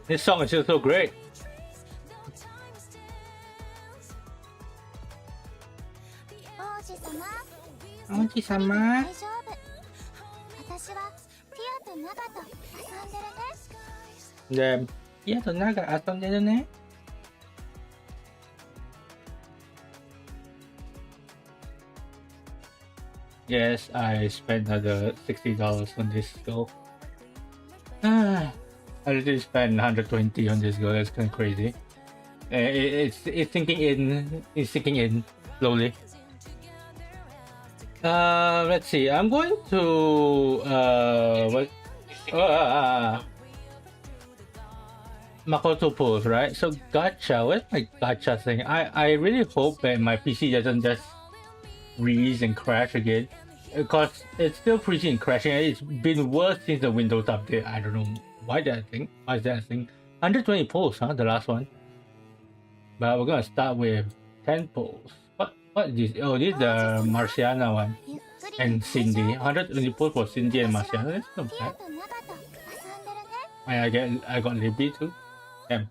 This song is just so great. Oji-sama. Yeah, Tia to Naga遊んでるね. Yes, I spent another $60 on this girl. I literally spent 120 on this girl. That's kind of crazy. It's sinking in. It's sinking in slowly. Let's see. I'm going to what? Makoto pulls, right? So gacha. What's my gacha thing? I really hope that my PC doesn't just freeze and crash again, because it's still freezing and crashing. It's been worse since the Windows update. I don't know why that thing. Why is that thing? 120 pulls, huh? The last one. But we're gonna start with 10 pulls. What is this? Oh, this is the Marciana one. And Cindy. 120 pulls for Cindy and Marciana. That's not bad. And I got Libby too. Damn.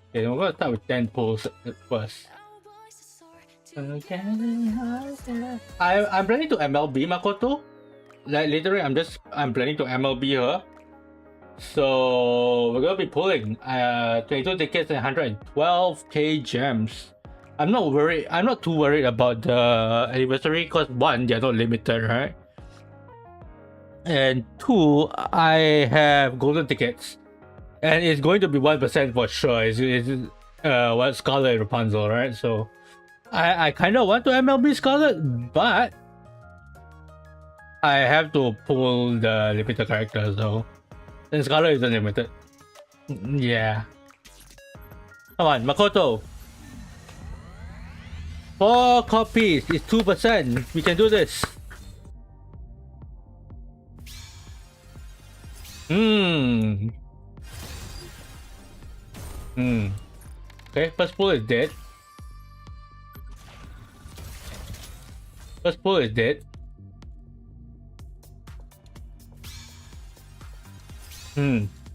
Okay, we're gonna start with 10 pulls first. I'm planning to MLB Makoto. Like literally, I'm planning to MLB her. So we're gonna be pulling 22 tickets and 112k gems. I'm not too worried about the anniversary, because one, they're not limited, right? And two, I have golden tickets, and it's going to be 1% for sure. It's what, Scarlet and Rapunzel, right? So I kind of want to MLB Scarlet, but I have to pull the limited characters though. And Scarlet isn't limited. Yeah. Come on, Makoto. 4 copies is 2%. We can do this. Okay, first pull is dead. First pull is dead.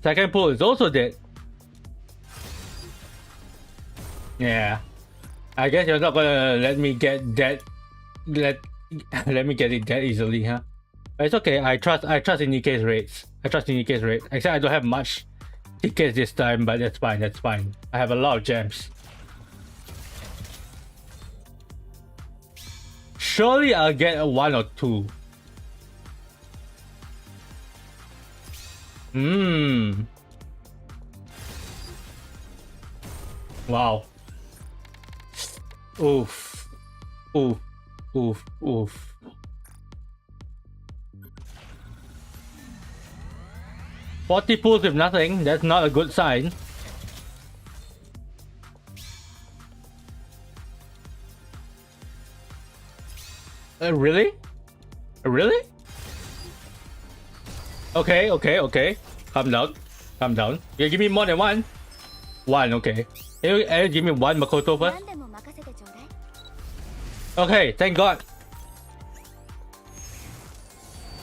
Second pull is also dead. Yeah. I guess you're not gonna let me get that. Let me get it that easily, huh? But it's okay. I trust in NIKKE's rates. Except I don't have much tickets this time, but that's fine. That's fine. I have a lot of gems. Surely I'll get a 1 or 2. Wow. Oof. 40 pulls with nothing. That's not a good sign. Really? Okay. Calm down. You give me more than one. Okay. You give me one Makoto first. Okay, thank God.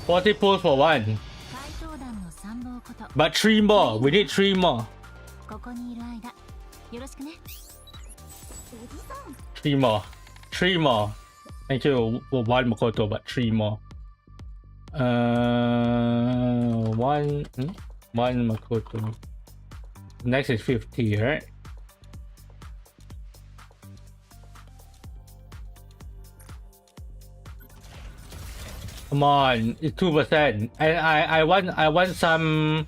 40 pulls for 1. But 3 more. We need 3 more. 3 more. Thank you for 1 Makoto, but 3 more. 1 Makoto. Next is 50, right? Come on, it's 2%. And I want some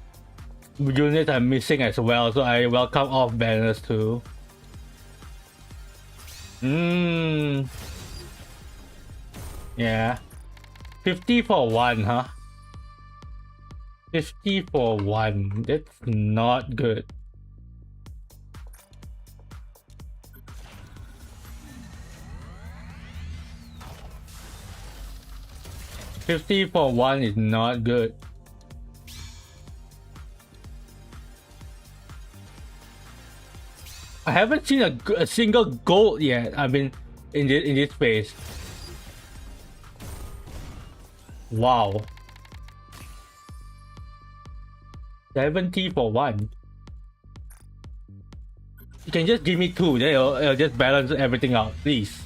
units I'm missing as well, so I welcome off banners too. Yeah. 50 for 1, huh? 50 for 1. That's not good. $50 for 1 is not good. I haven't seen a single gold yet. I mean, in this phase. Wow. 70 for 1. You can just give me 2, then it'll just balance everything out, please.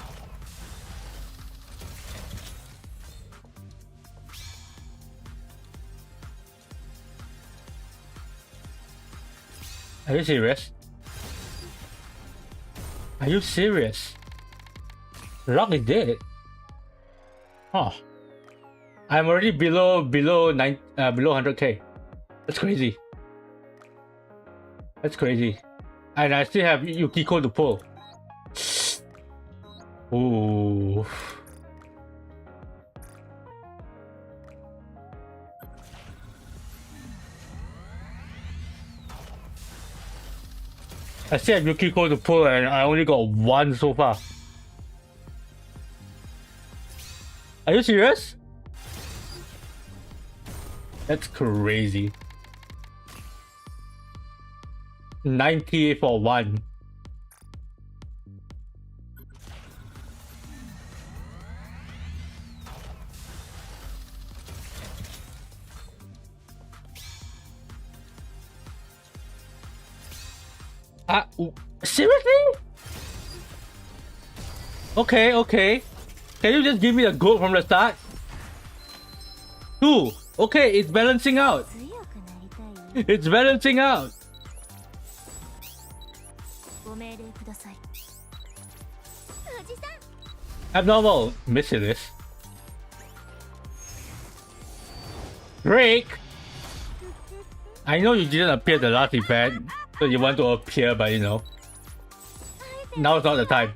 Are you serious? Are you serious? Rock is dead. Huh. I'm already below 100k. That's crazy. That's crazy. And I still have Yukiko to pull. Ooh. I still have Yukiko to pull and I only got 1 so far. Are you serious? That's crazy. 90 for 1. Seriously? Okay. Can you just give me a gold from the start? 2. Okay, it's balancing out. It's balancing out. Abnormal. Missing this. Break. I know you didn't appear the last event, so you want to appear, but you know. Now it's not the time.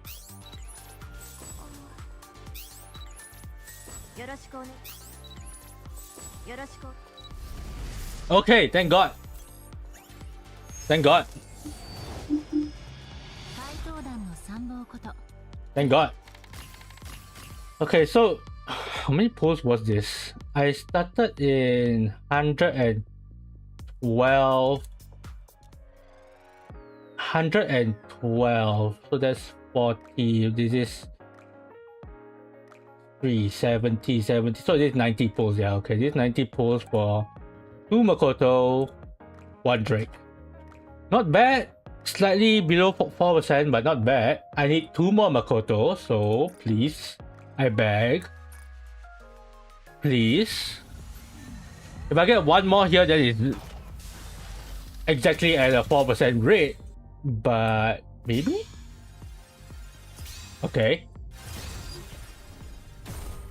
Okay, thank God. Thank God. Thank God. Okay, so how many pulls was this? I started in 112. 112. So that's 40. This is 370, 70. So this is 90 pulls. Yeah, okay. This is 90 pulls for 2 Makoto, 1 Drake. Not bad. Slightly below 4%, but not bad. I need 2 more Makoto, so please, I beg. Please. If I get 1 more here, then it's exactly at a 4% rate. But maybe? Okay.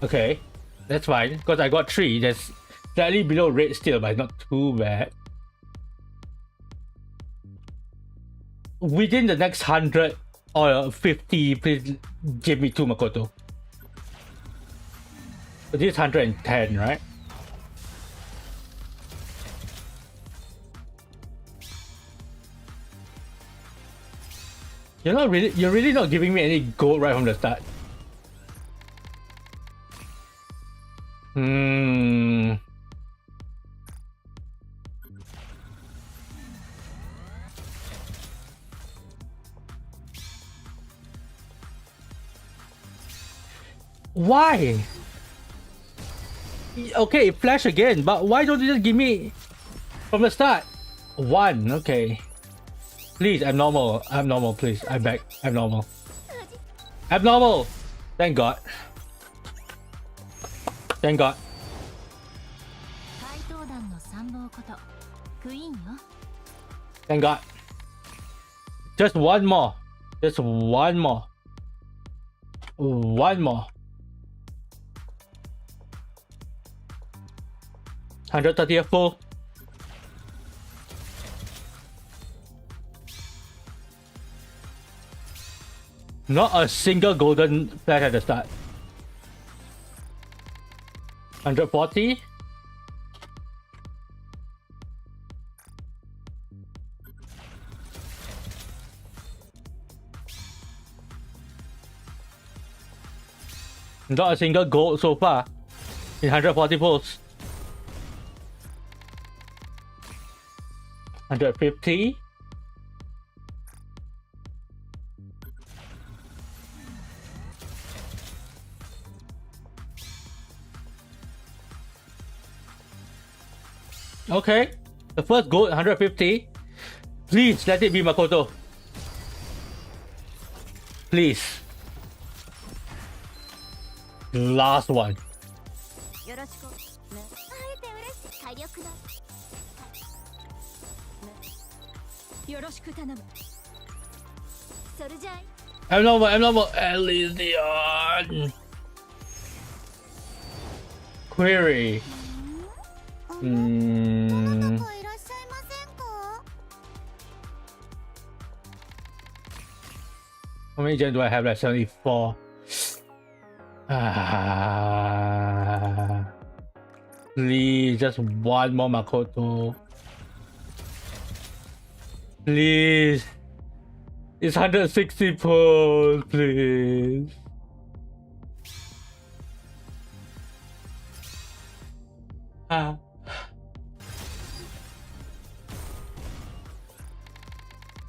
Okay. That's fine. Because I got 3. That's slightly below rate still, but not too bad. Within the next 100 or 50, please give me 2 Makoto. This is 110, right? You're really not giving me any gold right from the start. Why? Okay, flash again, but why don't you just give me from the start? 1, okay. Please, abnormal, please. I beg, abnormal. Abnormal! Thank God. Thank God. Thank God. Just 1 more. Just 1 more. 1 more. 130 full. Not a single golden flash at the start. 140. Not a single gold so far in 140 pulls. 150. Okay. The first gold, 150. Please let it be Makoto. Please. Last one. I'm normal. Elysian. Query. How many gen do I have? Like 74. Please, just one more Makoto. Please. It's 160 pulls, please. Are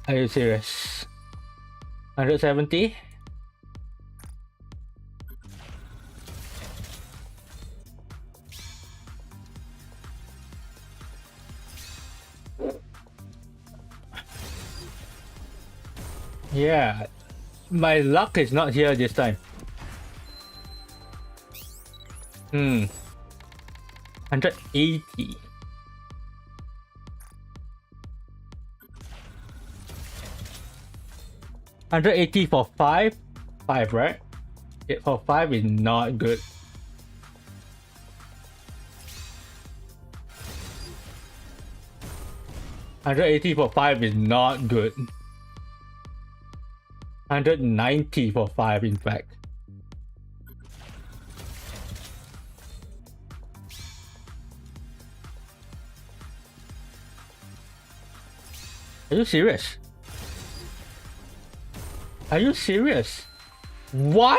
you serious? 170? Yeah, my luck is not here this time. 180. 180 for 5? 5, right? Yeah, for 5 is not good. $180 for 5 is not good. 190 for 5, in fact. Are you serious? Are you serious? One?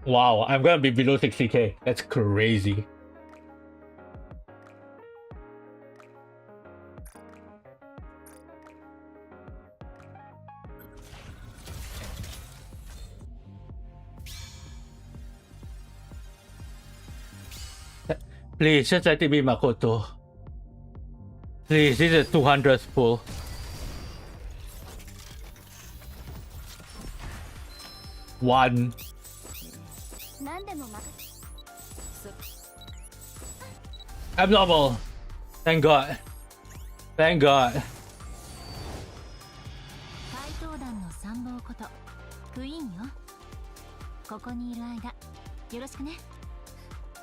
Wow, I'm gonna be below 60k. That's crazy. Please, just let it be Makoto. Please, this is 200th pull. One. Abnormal. Thank God. Thank God.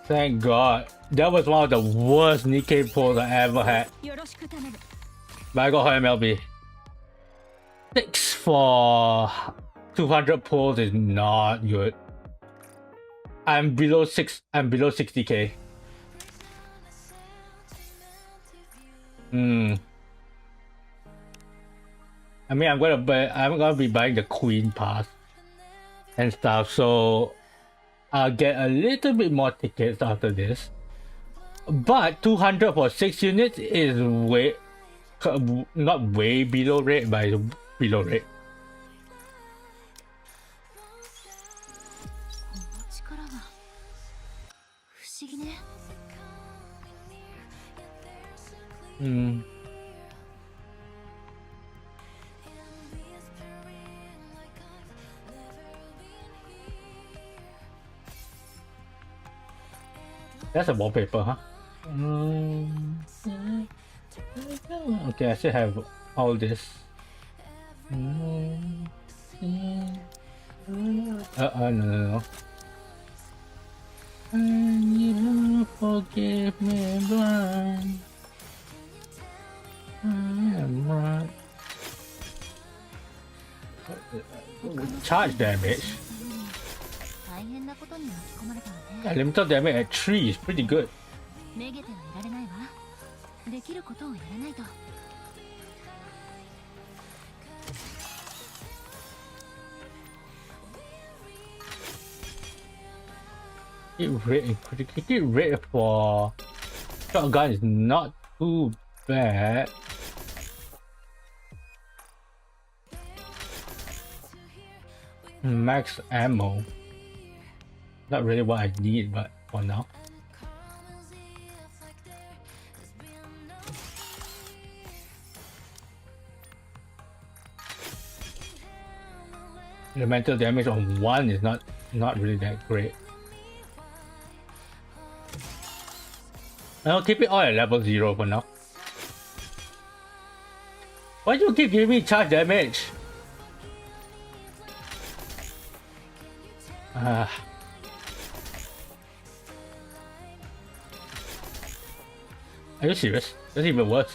Thank God. That was one of the worst NIKKE pulls I ever had. But I got her MLB. 6 for 200 pulls is not good. I'm below 60k. I mean, I'm gonna be buying the Queen pass and stuff, so I'll get a little bit more tickets after this. But 200 for 6 units is not way below rate, but it's below rate. That's a wallpaper, huh? Okay, I still have all this. No. And you forgive me blind. I am right. Charge damage. Yeah, limited damage at 3 is pretty good. Critically rate for shotgun is not too bad. Max ammo. Not really what I need, but for now. Elemental damage on 1 is not really that great. I'll keep it all at level 0 for now. Why do you keep giving me charge damage? Are you serious? That's even worse.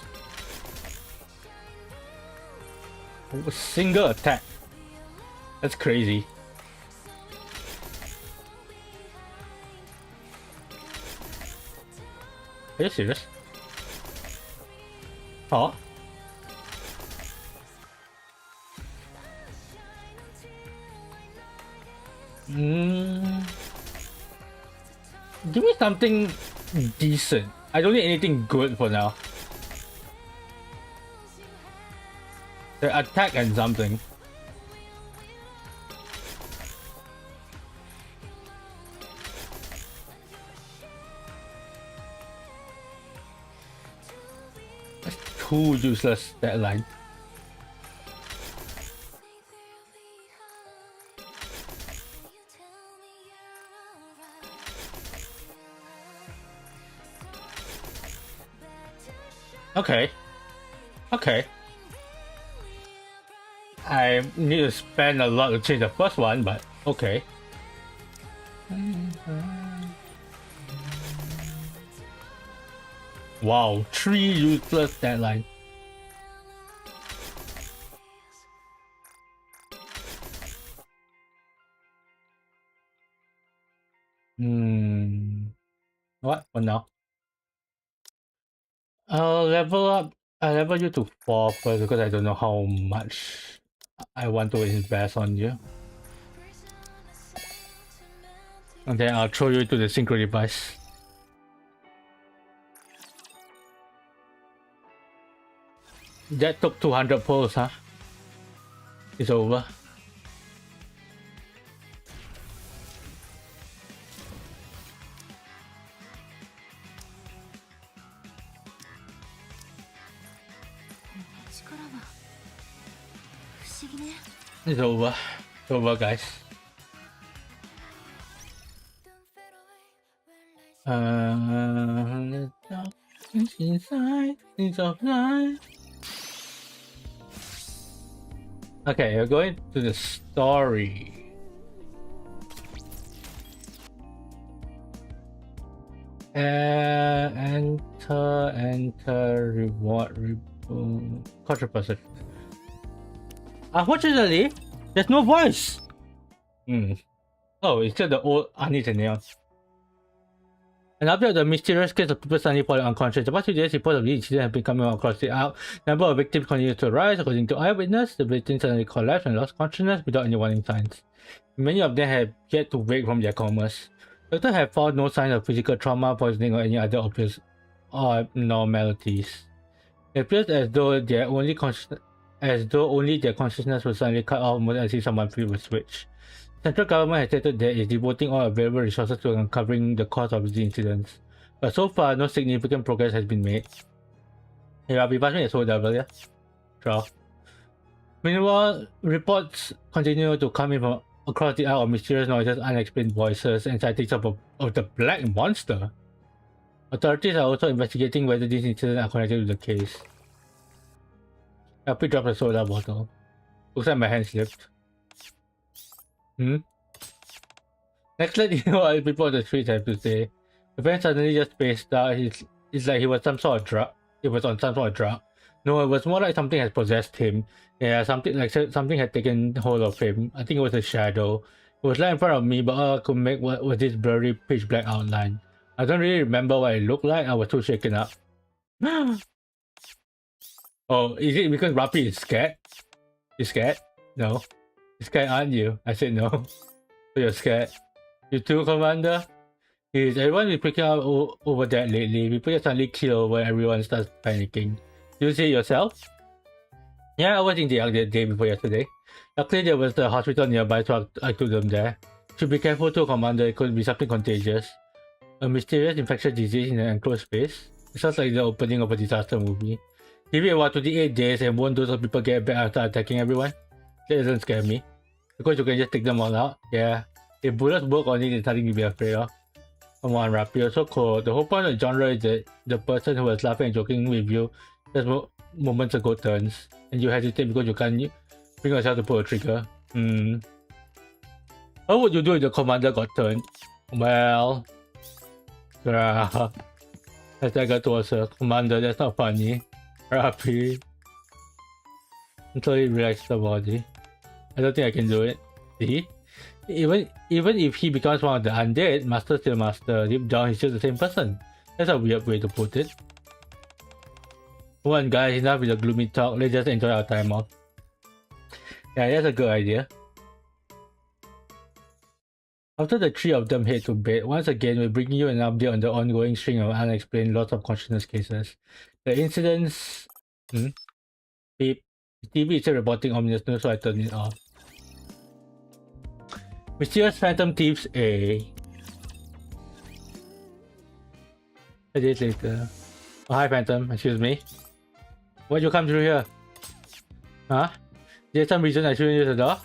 A single attack. That's crazy. Are you serious? Oh. Give me something decent. I don't need anything good for now. The attack and something. That's too useless, that line. Okay. Okay. I need to spend a lot to change the first one, but okay. Wow, 3 useless deadline. What for now? I'll level you to 4 first because I don't know how much I want to invest on you. And then I'll throw you to the synchro device. That took 200 pulls, huh? It's over. It's over. It's over, guys. Inside, it's offline. Okay, we're going to the story. Enter, reward, controversy. Unfortunately, there's no voice. Oh, it's just the old Anita Neon. An update of the mysterious case of people suddenly falling unconscious. The past few days, reports of the incident have been coming across the out. Number of victims continues to rise. According to eyewitness, the victims suddenly collapsed and lost consciousness without any warning signs. Many of them have yet to wake from their comas. Doctors have found no signs of physical trauma, poisoning, or any other obvious abnormalities. It appears as though only their consciousness was suddenly cut off almost as if someone flipped a switch. Central government has stated that it is devoting all available resources to uncovering the cause of these incidents, but so far no significant progress has been made. Here, I'll be passing a soul devil, yeah? Sure. Meanwhile, reports continue to come in from across the isle of mysterious noises, unexplained voices, and sightings of the Black Monster. Authorities are also investigating whether these incidents are connected to the case. LP dropped a soda bottle. Looks like my hand slipped. Next, let you know what people on the streets have to say. The friend suddenly just spaced out. It's like he was some sort of drug. It was on some sort of drug. No, it was more like something had possessed him. Yeah, something had taken hold of him. I think it was a shadow. It was right in front of me, but all I could make was this blurry pitch black outline. I don't really remember what it looked like. I was too shaken up. Oh, is it because Rapi is scared? You scared? No. You're scared, aren't you? I said no. So you're scared. You too, Commander? Everyone is freaking out over that lately. People just suddenly kill when everyone starts panicking. Do you see it yourself? Yeah, I was in the the day before yesterday. Luckily there was the hospital nearby, so I took them there. Should be careful too, Commander. It could be something contagious. A mysterious infectious disease in an enclosed space? It sounds like the opening of a disaster movie. Give it about 28 days and won't those people get back after attacking everyone? That doesn't scare me. Because you can just take them all out. Yeah. If bullets work on it, it's nothing to be afraid of. Come on, rap, you're so cool. The whole point of the genre is that the person who was laughing and joking with you just moments ago turns, and you hesitate because you can't bring yourself to pull a trigger. What would you do if the commander got turned? Well, as I got towards a commander, that's not funny. Rappy. Until he relaxes the body. I don't think I can do it. See? Even if he becomes one of the undead, master still master. Deep down, he's still the same person. That's a weird way to put it. Come on, guys, enough with the gloomy talk. Let's just enjoy our time off. Yeah, that's a good idea. After the three of them head to bed, once again we're bringing you an update on the ongoing string of unexplained loss of consciousness cases. The incidents... Beep. The TV is still reporting ominous news, so I turned it off. Mysterious Phantom Thieves A. A day later. Oh, hi Phantom, excuse me. Why'd you come through here? Huh? There's some reason I shouldn't use the door?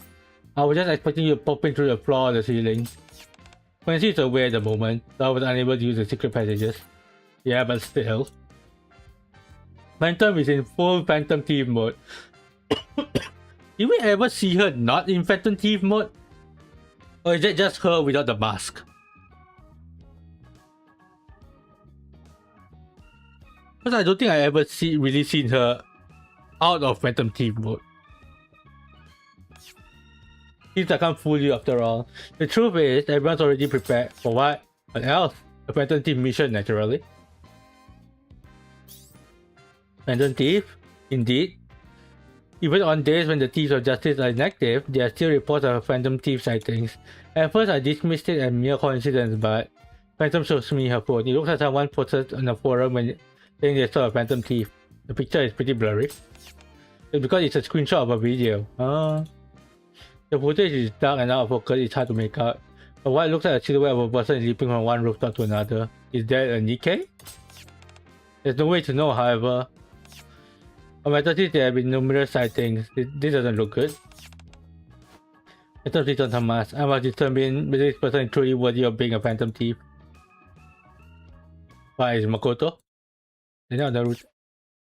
I was just expecting you to pop in through the floor or the ceiling. Quincy is away at the moment, so I was unable to use the secret passages. Yeah, but still. Phantom is in full Phantom Thief mode. Did we ever see her not in Phantom Thief mode? Or is that just her without the mask? Because I don't think I ever really seen her out of Phantom Thief mode. Seems I can't fool you after all. The truth is, everyone's already prepared for what else? A Phantom Thief mission, naturally. Phantom Thief? Indeed. Even on days when the Thieves of Justice are inactive, there are still reports of Phantom Thief sightings. At first I dismissed it as mere coincidence, but Phantom shows me her phone. It looks like someone posted on the forum when saying they saw a Phantom Thief. The picture is pretty blurry. It's because it's a screenshot of a video. The footage is dark and out of focus, it's hard to make out. But what looks like a silhouette of a person is leaping from one rooftop to another. Is that a NIKKE? There's no way to know, however. On Metacity, there have been numerous sightings. This doesn't look good. Phantom Thief on Hamas. I must determine whether this person is truly worthy of being a Phantom Thief. Why is Makoto? Is that on the route?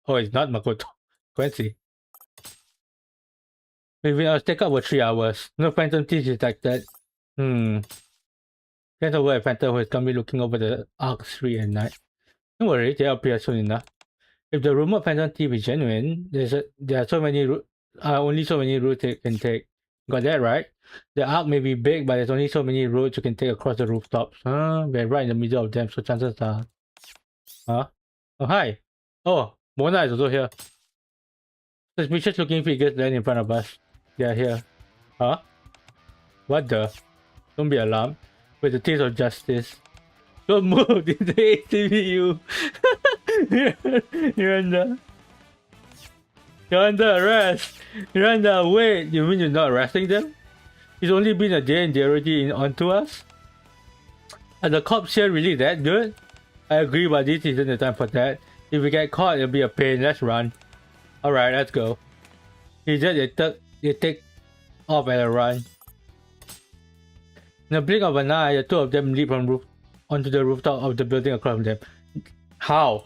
Oh, it's not Makoto. Quincy. We've been on take up for 3 hours. No Phantom Thief detected. Depends on where a Phantom who is coming looking over the Arc 3 at night. Don't worry, they'll appear soon enough. If the rumored Phantom Thief is genuine, there are so many only so many routes it can take. Got that right? The arc may be big, but there's only so many roads you can take across the rooftops. We're right in the middle of them, so chances are... Oh, hi! Oh, Mona is also here. Suspicious looking figures land in front of us. They are here. What the? Don't be alarmed. With the taste of justice. Don't move! This is ACVU! You're under arrest! Wait! You mean you're not arresting them? It's only been a day and they're already onto us? Are the cops here really that good? I agree, but this isn't the time for that. If we get caught, it'll be a pain. Let's run. Alright, let's go. He just they take off at a run. In the blink of an eye, the two of them leap onto the rooftop of the building across from them. How?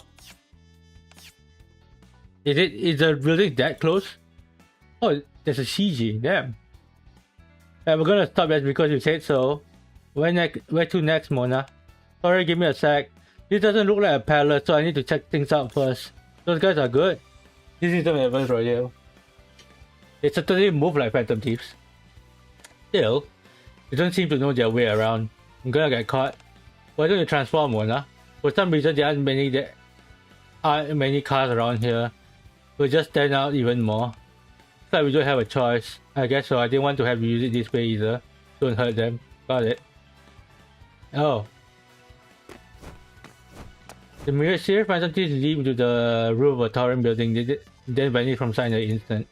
Is the building that close? Oh, there's a CG. Damn. Yeah, we're gonna stop that because you said so. Where to next, Mona? Sorry, give me a sec. This doesn't look like a palace, so I need to check things out first. Those guys are good. This is the advanced rodeo. They certainly move like Phantom Thieves. Still, they don't seem to know their way around. I'm gonna get caught. Why don't you transform, Mona? For some reason, there aren't many cars around here. We'll just stand out even more. Looks like we don't have a choice. I guess so. I didn't want to have you use it this way either. Don't hurt them. Got it. Oh. The mirror here, Phantom Thieves leap into the roof of a towering building, then vanish from sight in an instant.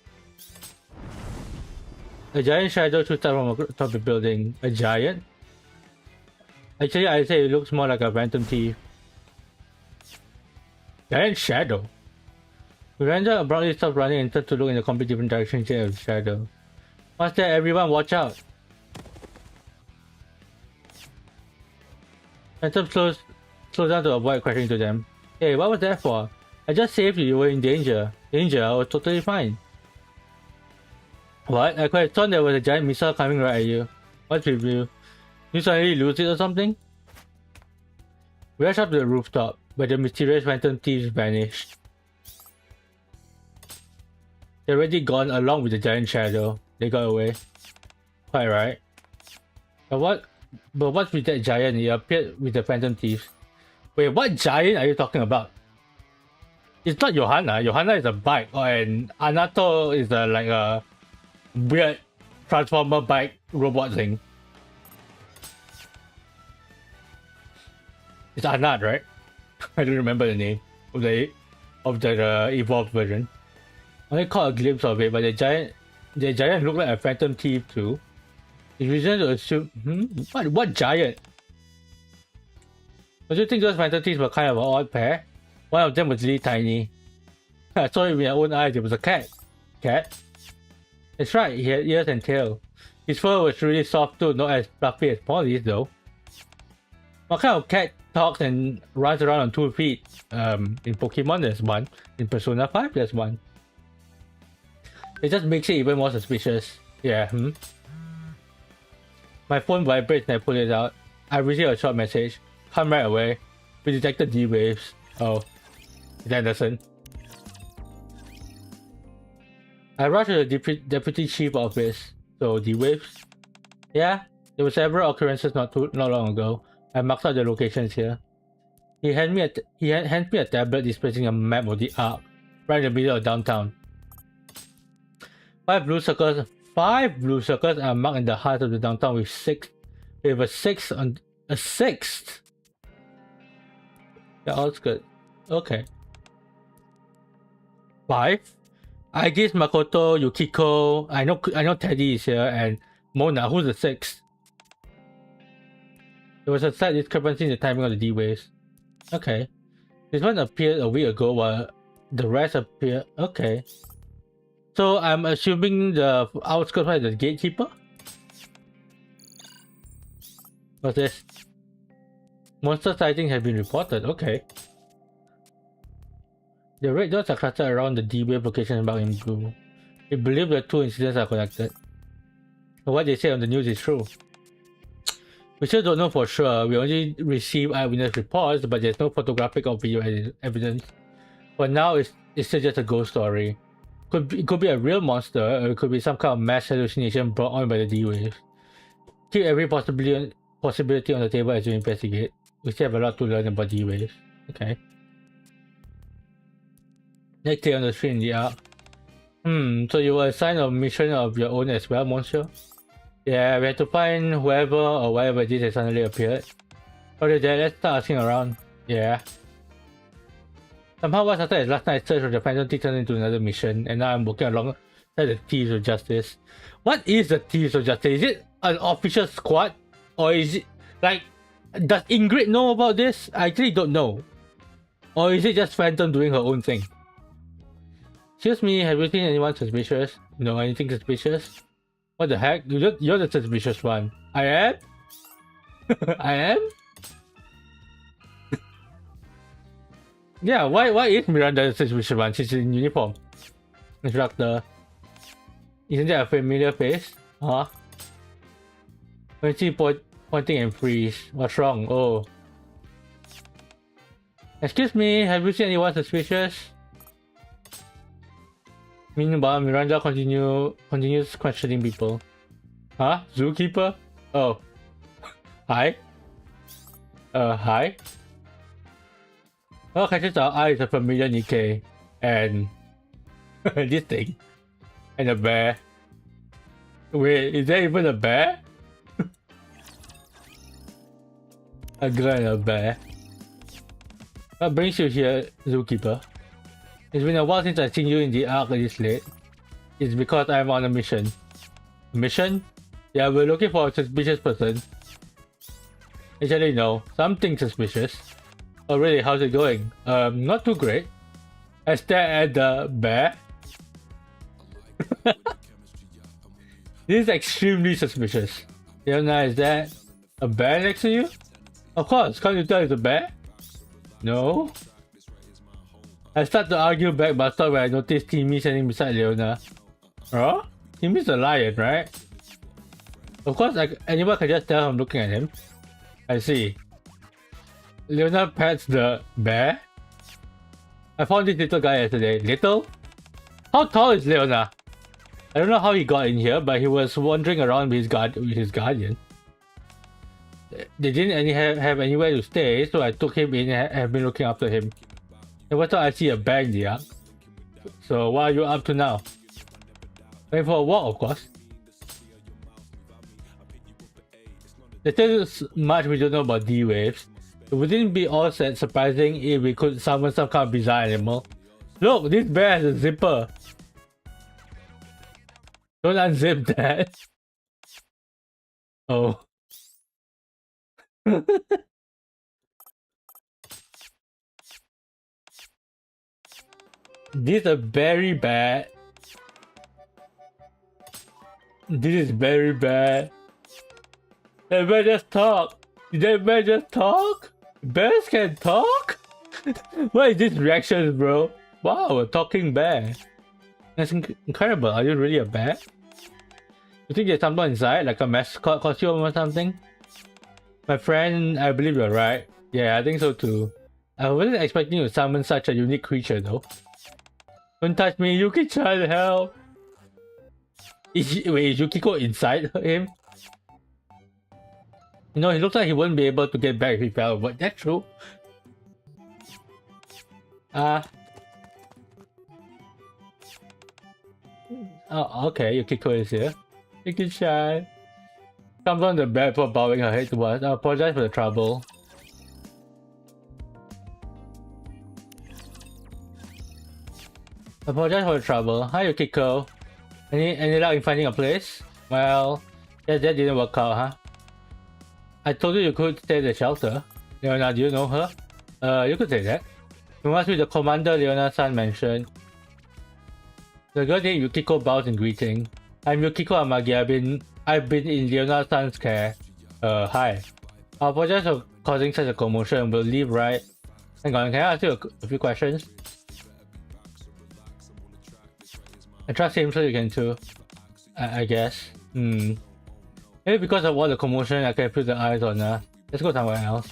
A giant shadow shoots out from atop the building. A giant? Actually, I'd say it looks more like a Phantom Thief. Giant shadow. Miranda abruptly stops running and turns to look in a completely different direction instead of the shadow. What's that? Everyone watch out. Phantom slows down to avoid crashing into them. Hey, what was that for? I just saved you. You were in danger. Danger? I was totally fine. What? I could have thought there was a giant missile coming right at you. What's with you? You suddenly lose it or something? We rushed up to the rooftop, but the mysterious phantom thieves vanished. They're already gone along with the giant shadow. They got away. Quite right. But what's with that giant? He appeared with the phantom thieves. Wait, what giant are you talking about? It's not Johanna. Johanna is a bike, and Anato is like a weird transformer bike robot thing. It's Anat, right? I don't remember the name of the evolved version. I only caught a glimpse of it, but the giant looked like a phantom thief too. It's reason to assume. What giant? Don't you think those phantom thieves were kind of an odd pair? One of them was really tiny. I saw it with my own eyes. It was a cat. Cat? That's right. He had ears and tail. His fur was really soft too, not as fluffy as Polly's though. What kind of cat talks and runs around on 2 feet? In Pokemon there's one. In Persona 5 there's one. It just makes it even more suspicious. Yeah, My phone vibrates and I pull it out. I received a short message. Come right away. We detected D-waves. Oh. It's Anderson. I rushed to the deputy chief office. So D-waves? Yeah, there were several occurrences not long ago. I marked out the locations here. He hands me a tablet displaying a map of the Ark, right in the middle of downtown. 5 blue circles are marked in the heart of the downtown with a 6 on a 6th. The outskirts. Okay. 5. I guess Makoto, Yukiko, I know Teddy is here, and Mona, who's the 6th? There was a slight discrepancy in the timing of the D-waves. Okay. This one appeared a week ago while the rest appeared. Okay. So I'm assuming the outskirts are the gatekeeper? What's this? Monster sightings have been reported. Okay. The red dots are clustered around the D-wave location marked in blue. We believe the 2 incidents are connected. But what they say on the news is true. We still don't know for sure. We only receive eyewitness reports, but there's no photographic or video evidence. For now, it's still just a ghost story. It could be a real monster, or it could be some kind of mass hallucination brought on by the D-waves. Keep every possibility on the table as we investigate. We still have a lot to learn about D-waves. Okay. Next day on the street in the Ark. So you were assigned a mission of your own as well, Monsieur? Yeah, we had to find whoever or whatever it is that suddenly appeared. Okay, then let's start asking around. Yeah. Somehow what's after his last night's search of the Phantom Thief turned into another mission, and now I'm working alongside the Thieves of Justice. What is the Thieves of Justice? Is it an official squad? Or is it like, does Ingrid know about this? I actually don't know. Or is it just Phantom doing her own thing? Excuse me, have you seen anyone suspicious? No, anything suspicious? What the heck? You're the suspicious one. I am? I am? Yeah, why is Miranda the suspicious one? She's in uniform. Instructor. Isn't that a familiar face? Huh? When she pointing and freeze. What's wrong? Oh. Excuse me, have you seen anyone suspicious? Meanwhile, Miranda continues questioning people. Huh? Zookeeper? Oh. Hi? Hi? Well, catches our eye is a familiar NIKKE. And this thing. And a bear. Wait, is there even a bear? A girl and a bear. What brings you here, Zookeeper? It's been a while since I've seen you in the Ark this late. It's because I'm on a mission. Mission? Yeah, we're looking for a suspicious person. Actually, no. Something suspicious. Oh really, how's it going? Not too great. I stare at the bear. This is extremely suspicious. Leona, is that a bear next to you? Of course, can't you tell it's a bear? No. I start to argue back, but stop when I notice Timmy standing beside Leona. Huh? Timmy's a lion, right? Of course, anyone can just tell I'm looking at him. I see. Leona pets the bear. I found this little guy yesterday. Little? How tall is Leona? I don't know how he got in here, but he was wandering around with his guardian. They didn't have anywhere to stay, so I took him in and have been looking after him. And what thought I see a bear in the yard. So what are you up to now? Going for a walk, of course. There's still much we don't know about D-Waves. It wouldn't be all that surprising if we could summon some kind of bizarre animal. Look, this bear has a zipper. Don't unzip that. Oh. This is very bad. This is very bad. That bear just talk. Did that bear just talk? Bears can talk? What is this reaction, bro? Wow, a talking bear. That's incredible. Are you really a bear? You think there's something inside, like a mascot costume or something? My friend, I believe you're right. Yeah, I think so too. I wasn't expecting you to summon such a unique creature though. Don't touch me, Yuki-chan, help! Is Yukiko inside him? You know, he looks like he wouldn't be able to get back if he fell, but that's true. Oh, okay, Yukiko is here. Yuki-chan. Comes on the bed for bowing her head to us. I apologize for the trouble. Hi, Yukiko. Any luck in finding a place? Well, that didn't work out, huh? I told you could stay at the shelter. Leona, do you know her? You could say that. You must be the commander Leona-san mentioned. The girl named Yukiko bows in greeting. I'm Yukiko Amagi. I've been in Leona-san's care. Hi. I apologize for causing such a commotion. We'll leave right. Hang on, can I ask you a few questions? I trust him so you can too. I guess. Maybe because of all the commotion I can feel the eyes on her. Let's go somewhere else.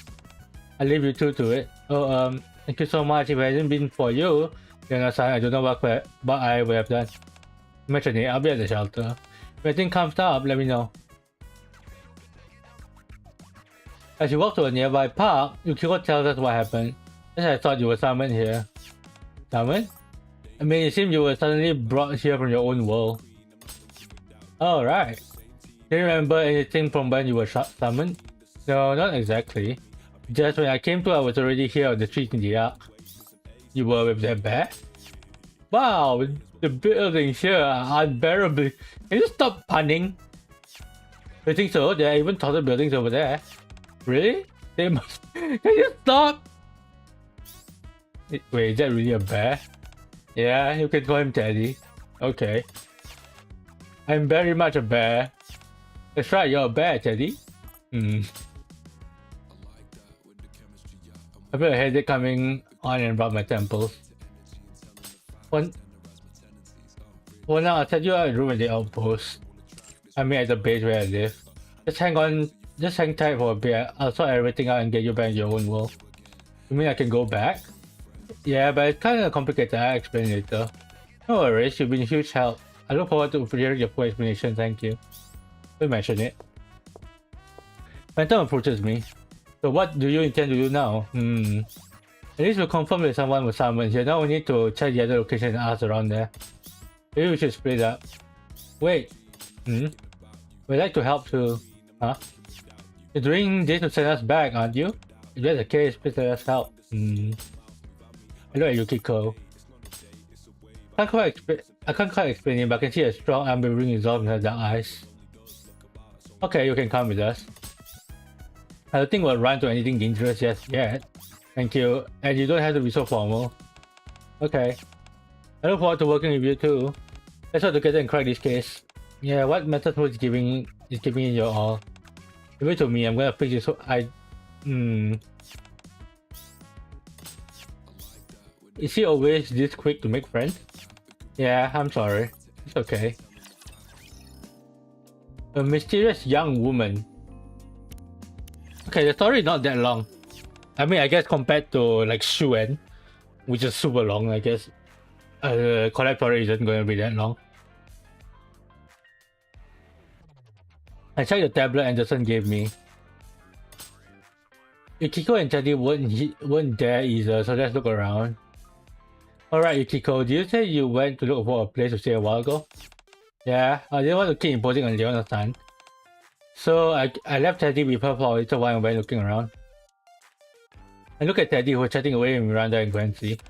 I'll leave you two to it. Oh, thank you so much. If it hadn't been for you, Leona-san, I don't know what I would have done. Mention it, I'll be at the shelter. If anything comes up, let me know. As you walk to a nearby park, Yukiko tells us what happened. As I thought you were summoned here. Summoned? I mean, it seemed you were suddenly brought here from your own world. Oh, right. Do you remember anything from when you were summoned? No, not exactly. Just when I came to, I was already here on the street in the ark. You were with that bear? Wow, the buildings here are unbearably... Can you stop punning? You think so? There are even taller buildings over there. Really? They must... Can you stop? Wait, is that really a bear? Yeah, you can call him Teddy. Okay. I'm very much a bear. That's right, you're a bear, Teddy. I feel a headache coming on and around my temples. Well, now I'll tell you a room at the outpost. I mean at the base where I live. Just hang tight for a bit. I'll sort everything out and get you back in your own world. You mean I can go back? Yeah, but it's kinda complicated. I'll explain later. No worries, you've been a huge help. I look forward to hearing your full explanation, thank you. Don't mention it. Phantom approaches me. So what do you intend to do now? At least we'll confirm that someone was summoned here. Now we need to check the other location and ask around there. Maybe we should split up. Wait. We'd like to help too. Huh? You're doing this to send us back, aren't you? If that's the case, please let us help. I look at Yukiko. I can't quite explain it, but I can see a strong unwavering resolve in her dark eyes. Okay, you can come with us. I don't think we'll run to anything dangerous just yet. Thank you, and you don't have to be so formal. Okay. I look forward to working with you too. Let's work together and crack this case. Yeah, what method was giving it your all? Give it to me, I'm gonna fix it so Is he always this quick to make friends? Yeah, I'm sorry. It's okay. A mysterious young woman. Okay, the story is not that long. I mean, I guess compared to like Shuen, which is super long, I guess. Collect story isn't going to be that long. I checked the tablet Anderson gave me. Yukiko and Teddy weren't there either, so let's look around. Alright, Yukiko, did you say you went to look for a place to stay a while ago? Yeah, I didn't want to keep imposing on Leona's. So I left Teddy with her for a little while and went looking around. I look at Teddy who was chatting away with Miranda and Quincy.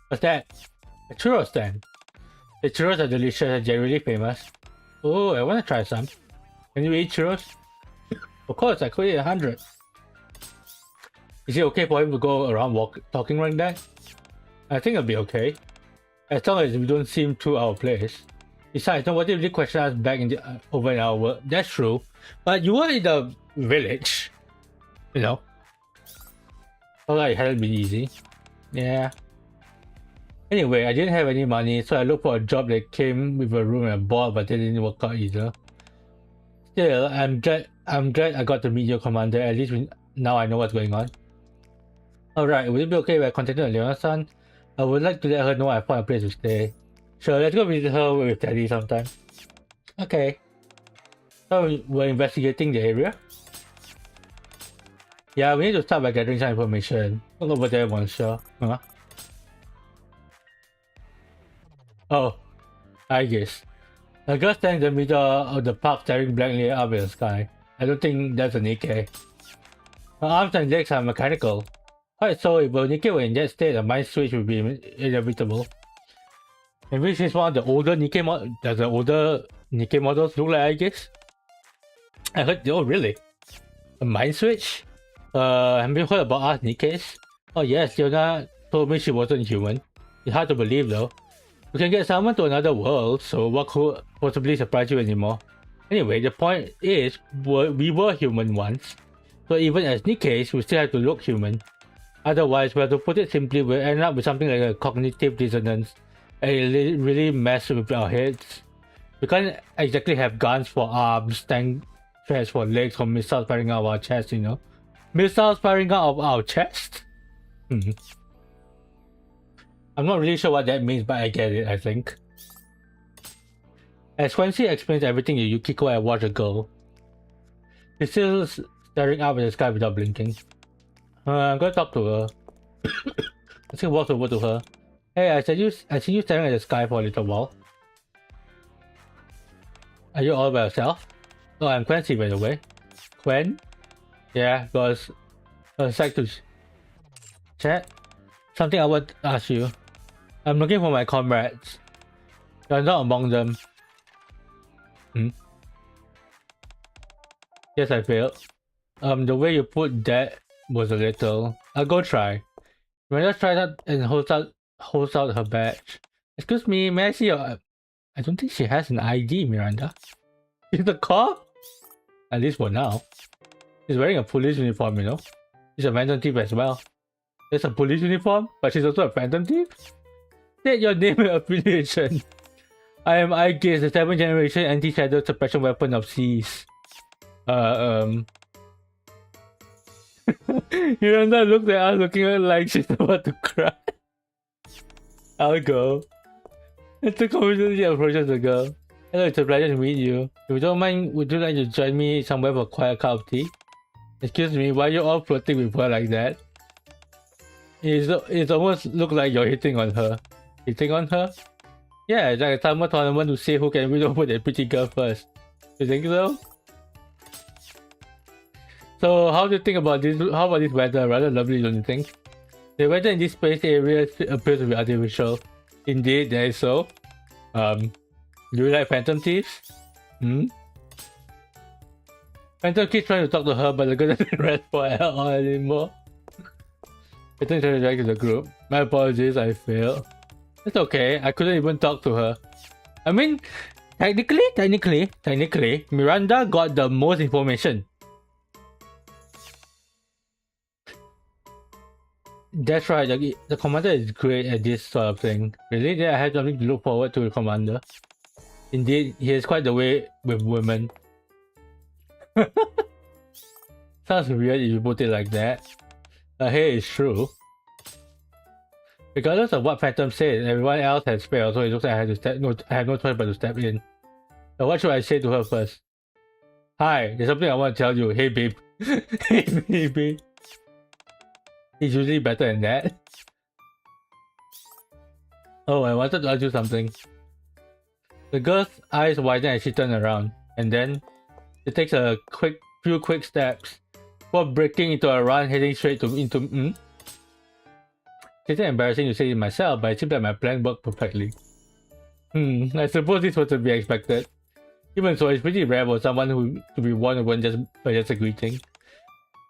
What's that? A churros stand. The churros are delicious and generally famous. Oh, I want to try some. Can you eat churros? Of course, I could eat 100. Is it okay for him to go around talking like that? I think it'll be okay. As long as we don't seem too out of place. Besides, nobody really questioned us back over in our world. That's true. But you were in the village. You know. Although it hadn't been easy. Yeah. Anyway, I didn't have any money, so I looked for a job that came with a room and a board, but that didn't work out either. Still, I'm glad I got to meet your commander. At least now I know what's going on. Alright, would it be okay if I contacted Leona-san? I would like to let her know I found a place to stay. Sure, let's go visit her with Teddy sometime. Okay. So we're investigating the area? Yeah, we need to start by gathering some information. Look over there one shot. Huh? Oh, I guess. A girl standing in the middle of the park staring blankly up at the sky. I don't think that's a Nikke. Her arms and legs are mechanical. Quite so, if a Nikke were in that state, a mind switch would be inevitable. And which is one of the older Nikke models. Does the older Nikke models look like, I guess? I heard, oh really? A mind switch? Have you heard about us Nikkes? Oh yes, Leona told me she wasn't human. It's hard to believe though. We can get someone to another world, so what could possibly surprise you anymore? Anyway, the point is, we were human once. So even as Nikkes, we still have to look human. Otherwise, well, to put it simply, we'll end up with something like a cognitive dissonance. And it really messes with our heads. We can't exactly have guns for arms, tank treads for legs, or missiles firing out of our chest, you know? Missiles firing out of our chest? I'm not really sure what that means, but I get it, I think. As Quincy explains everything to Yukiko, I watch her go. She's still staring up at the sky without blinking. I'm gonna talk to her. Let's walk over to her. Hey, I see you staring at the sky for a little while. Are you all by yourself? Oh, I'm Quincy, by the way. Quen? Yeah, because a sec to chat. Something I would ask you. I'm looking for my comrades. You're not among them. Yes, I failed. The way you put that was a little. I'll go try. Miranda tries out and holds out her badge. Excuse me, may I see your... I don't think she has an ID, Miranda. She's the cop? At least for now. She's wearing a police uniform, you know. She's a phantom thief as well. There's a police uniform, but she's also a phantom thief? State your name and affiliation. I am IGAZE, the 7th generation anti-shadow suppression weapon of Seas. Miranda looked at us looking like she's about to cry. I'll go. It's a confidently approaches the girl. Hello, it's a pleasure to meet you. If you don't mind, would you like to join me somewhere for a quiet cup of tea? Excuse me, why are you all flirting with her like that? It almost looks like you're hitting on her. Hitting on her? Yeah, it's like a summer tournament to see who can win over that pretty girl first. You think so? So how do you think about this? How about this weather? Rather lovely, don't you think? The weather in this space area appears to be artificial. Indeed, that is so. Do you like phantom thieves? Phantom keeps trying to talk to her, but the girl doesn't respond at all anymore. I think to react to the group. My apologies, I failed. It's okay, I couldn't even talk to her. I mean, Technically, Miranda got the most information. That's right, the commander is great at this sort of thing. Really? Then I have something to look forward to the commander. Indeed, he is quite the way with women. Sounds weird if you put it like that. But hey, it's true. Regardless of what Phantom says, everyone else has failed, so it looks like I have no choice but to step in. So what should I say to her first? Hi, there's something I want to tell you. Hey babe. Hey baby. He's usually better than that. Oh, I wanted to ask you something. The girl's eyes widen as she turns around, and then it takes a few quick steps before breaking into a run, heading straight into. It's embarrassing to say it myself, but it seems like my plan worked perfectly. I suppose this was to be expected. Even so, it's pretty rare for someone to be won over just a greeting.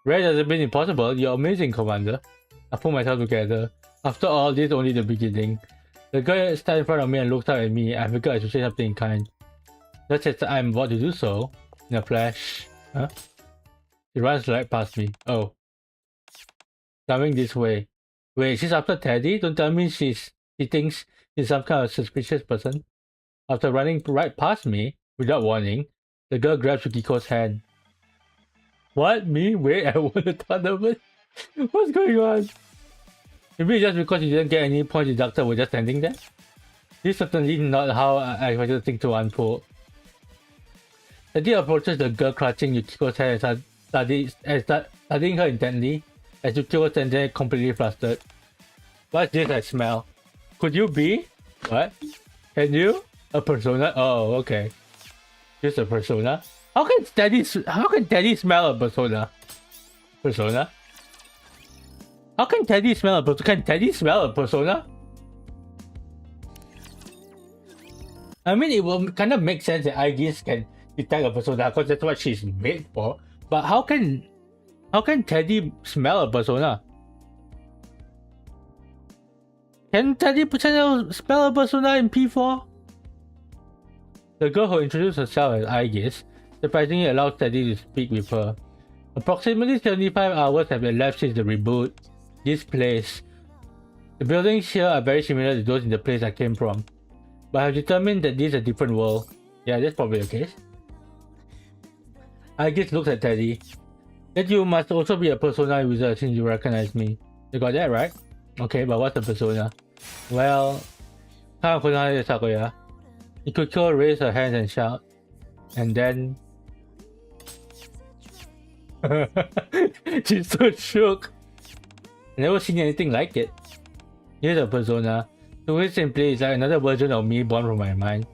Rare doesn't mean impossible. You're amazing, Commander. I pull myself together. After all, this is only the beginning. The girl stands in front of me and looks up at me. I figured I should say something in kind. Just as I'm about to do so, in a flash. Huh? She runs right past me. Oh. Coming this way. Wait, she's after Teddy? Don't tell me she thinks he's some kind of suspicious person. After running right past me, without warning, the girl grabs Yukiko's hand. What? Me? Wait, I won a tournament? What's going on? Maybe just because you didn't get any points deducted we're just standing there? This is certainly not how I expected things to unfold. Teddy approaches the girl clutching Yukiko's hand and studying her intently, as Yukiko stands there completely flustered. What's this I smell? Could you be? What? Can you? A persona? Oh, okay. Just a persona? How can Teddy smell a persona? Persona? How can Teddy smell a persona? Can Teddy smell a persona? I mean, it will kind of make sense that IGs can detect a persona because that's what she's made for. But how can Teddy smell a persona? Can Teddy smell a persona in P4? The girl who introduced herself as Aegis surprisingly allows Teddy to speak with her. Approximately 75 hours have elapsed since the reboot. This place. The buildings here are very similar to those in the place I came from, but I've determined that this is a different world. Yeah, that's probably the case. Aegis looks at Teddy. That you must also be a persona user since you recognize me. You got that right? Okay, but what's a persona? Well, Yukiko raised her hands and shout, and then she's so shook. I've never seen anything like it. Here's a persona. To put it simply, it's like another version of me born from my mind.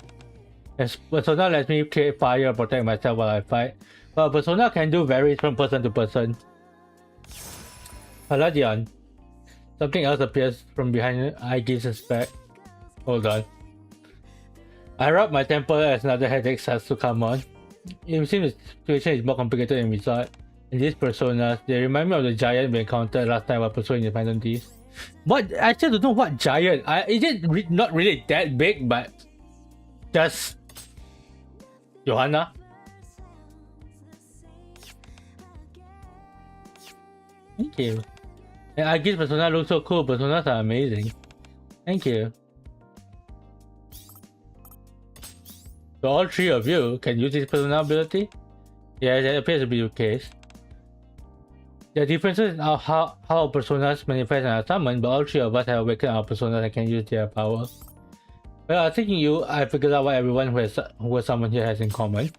As persona lets me create fire and protect myself while I fight, but a persona can do varies from person to person. Palladion. Something else appears from behind Aegis' back. Hold on. I rub my temple as another headache starts to come on. It seems the situation is more complicated than we thought. In these personas, they remind me of the giant we encountered last time while pursuing the Phantom Thieves. What? I still don't know what giant. Is it not really that big, but just Johanna? Thank you. And I guess Persona looks so cool. Personas are amazing. Thank you. So all three of you can use this persona ability? Yeah, that appears to be the case. There are differences in how personas manifest and are summoned, but all three of us have awakened our personas and can use their power. Well, thinking you, I figured out what everyone who was summoned here has in common.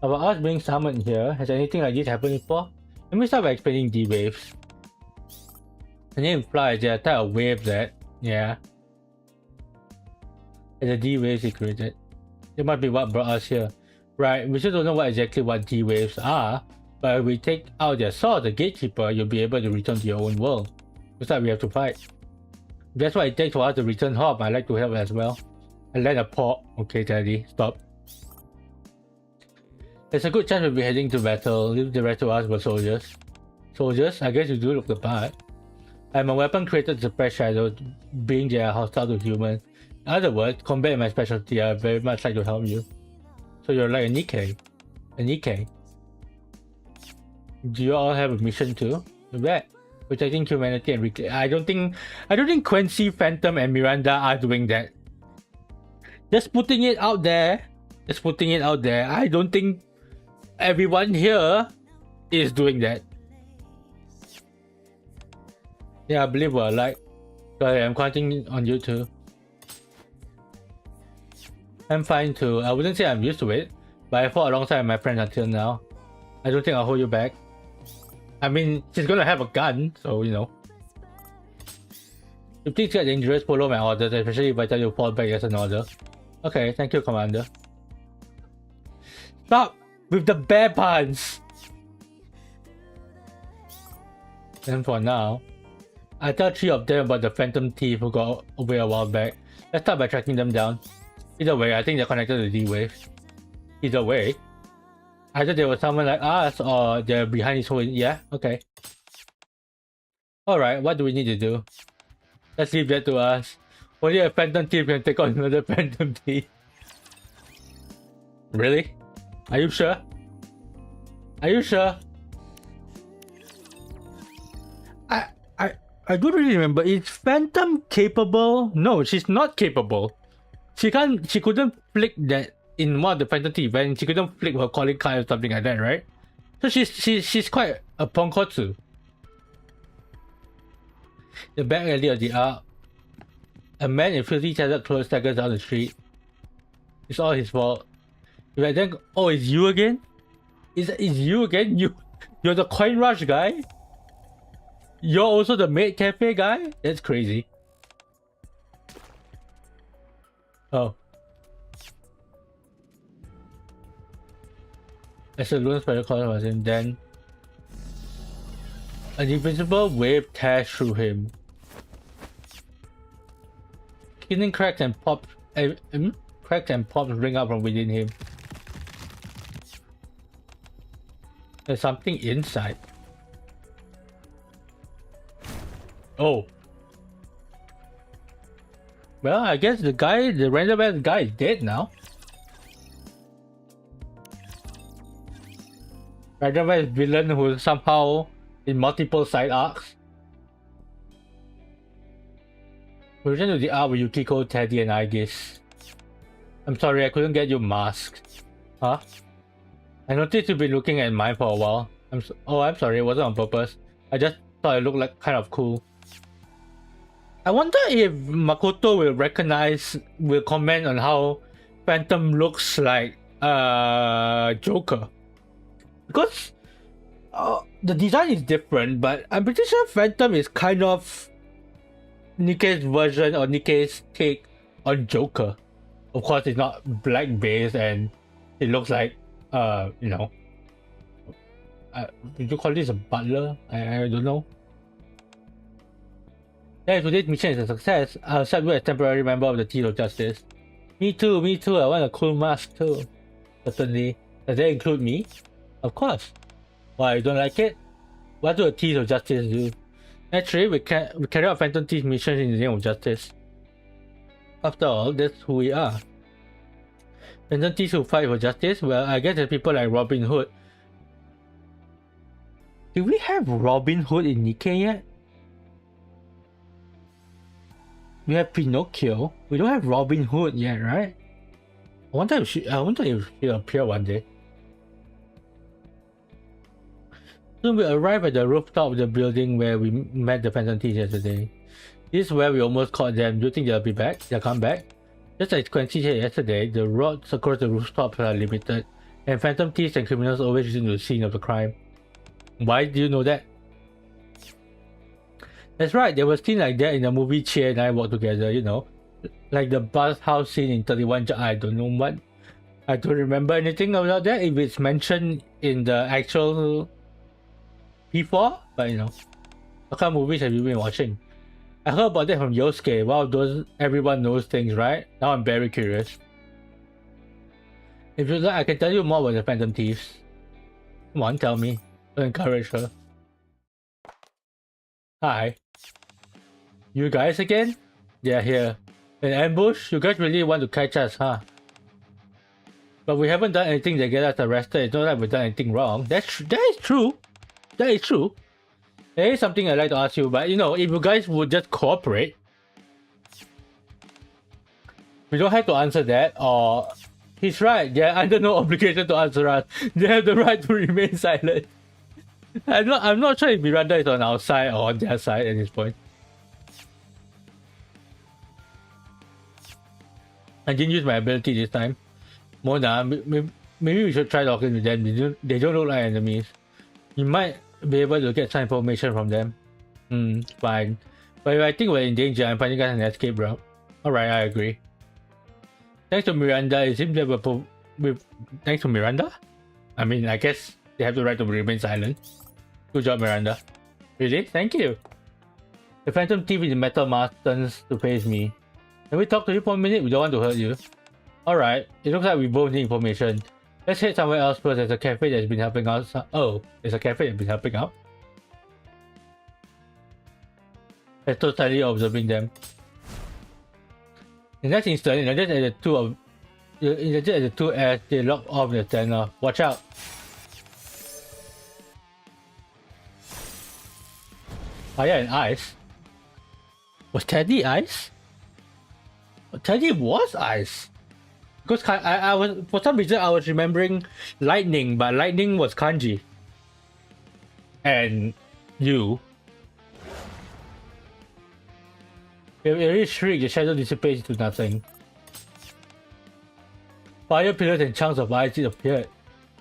About us being summoned here, has anything like this happened before? Let me start by explaining D-waves. The name implies they are a type of wave that, yeah, and the D-waves he created. It might be what brought us here. Right, we still don't know exactly what D-waves are, but if we take out their sword, the gatekeeper, you'll be able to return to your own world. Looks like we have to fight. If that's what it takes for us to return home, I'd like to help as well. I let a pop. Okay, Teddy, stop. There's a good chance we'll be heading to battle. Leave the rest of us for soldiers. Soldiers? I guess you do look the part. I'm a weapon created to suppress shadows, being they are hostile to humans. In other words, combat is my specialty. I very much like to help you. So you're like a NIKKE. A NIKKE. Do you all have a mission too? You bet. Protecting humanity and I don't think Quincy, Phantom, and Miranda are doing that. Just putting it out there. Just putting it out there. I don't think everyone here is doing that. Yeah, I believe we're like. Sorry, I'm counting on you too. I'm fine too. I wouldn't say I'm used to it, but I fought alongside my friends until now. I don't think I'll hold you back. I mean, she's gonna have a gun, so you know. If things get dangerous, follow my orders, especially if I tell you to fall back as an order. Okay, thank you, Commander. Stop with the bear puns! And for now, I tell 3 of them about the Phantom Thief who got away a while back. Let's start by tracking them down. Either way, I think they're connected to D-Wave. Either way. Either they were someone like us or they're behind this whole... Yeah? Okay. Alright, what do we need to do? Let's leave that to us. Only a Phantom Thief can take on another Phantom Thief. Really? Are you sure? Are you sure? I don't really remember. Is Phantom capable? No, she's not capable. She couldn't flick that in one of the Phantom Thief events. She couldn't flick her calling card or something like that, right? So she's quite a ponkotsu. The back alley of the arc. A man in filthy tattered clothes staggers down the street. It's all his fault. If I then, oh, it's you again? Is you again? You're the coin rush guy? You're also the maid cafe guy? That's crazy. Oh. As a lone spider collar was him, then an invisible wave tears through him. Killing cracks and pops ring out from within him. There's something inside. Oh. Well, I guess the random ass guy is dead now. Random ass villain who's somehow in multiple side arcs. We return to the arc with Yukiko, Teddy, and Aegis. I'm sorry, I couldn't get you masked. Huh? I noticed you've been looking at mine for a while. I'm sorry, it wasn't on purpose. I just thought it looked like kind of cool. I wonder if Makoto will comment on how Phantom looks like Joker. Because the design is different, but I'm pretty sure Phantom is kind of NIKKE's version or NIKKE's take on Joker. Of course, it's not black based and it looks like you know, would you call this a butler? I don't know. Yeah, if today's mission is a success, I'll accept you as temporary member of the Team of Justice. Me too, I want a cool mask too. Certainly. Does that include me? Of course. Why, you don't like it? What do a Team of Justice do? Actually, we carry out Phantom Thief missions in the name of justice. After all, that's who we are. Phantom Thieves who fight for justice? Well, I guess there's people like Robin Hood. Do we have Robin Hood in NIKKE yet? We have Pinocchio. We don't have Robin Hood yet, right? I wonder if she'll appear one day. Soon we arrive at the rooftop of the building where we met the Phantom Thieves yesterday. This is where we almost caught them. Do you think they'll be back? They'll come back? Just as Quincy said yesterday, the roads across the rooftops are limited, and Phantom Thieves and criminals always return to the scene of the crime. Why do you know that? That's right, there was scene like that in the movie Chia and I Walk Together, you know. Like the bus house scene in 31 I don't know what. I don't remember anything about that if it's mentioned in the actual P4, but you know. What kind of movies have you been watching? I heard about that from Yosuke. Wow, those everyone knows things, right? Now I'm very curious. If you like, I can tell you more about the Phantom Thieves. Come on, tell me. Don't encourage her. Hi. You guys again? They're here. An ambush? You guys really want to catch us, huh? But we haven't done anything that get us arrested. It's not like we've done anything wrong. That is true. That is true. There is something I'd like to ask you, but you know, if you guys would just cooperate, we don't have to answer that, or he's right, they're under no obligation to answer us. They have the right to remain silent. I'm not sure if Miranda is on our side or on their side at this point. I didn't use my ability this time. Mona, maybe we should try talking to them. They don't look like enemies. You might be able to get some information from them. Fine. But if I think we're in danger, I'm finding us an escape route. Alright, I agree. Thanks to Miranda, it seems that thanks to Miranda? I mean, I guess they have the right to remain silent. Good job, Miranda. Really? Thank you. The Phantom Thief in the metal mask turns to face me. Can we talk to you for a minute? We don't want to hurt you. Alright, it looks like we both need information. Let's head somewhere else first. There's a cafe that's been helping us. Oh, there's a cafe that's been helping out. Let's totally observing them. In that instant, just as the two as they lock off the standoff. Watch out! Fire and ice? Was Teddy ice? Teddy was ice! Because I was, for some reason I was remembering lightning, but lightning was kanji. And you. With a shriek, the shadow dissipates to nothing. Fire pillars and chunks of ice appeared,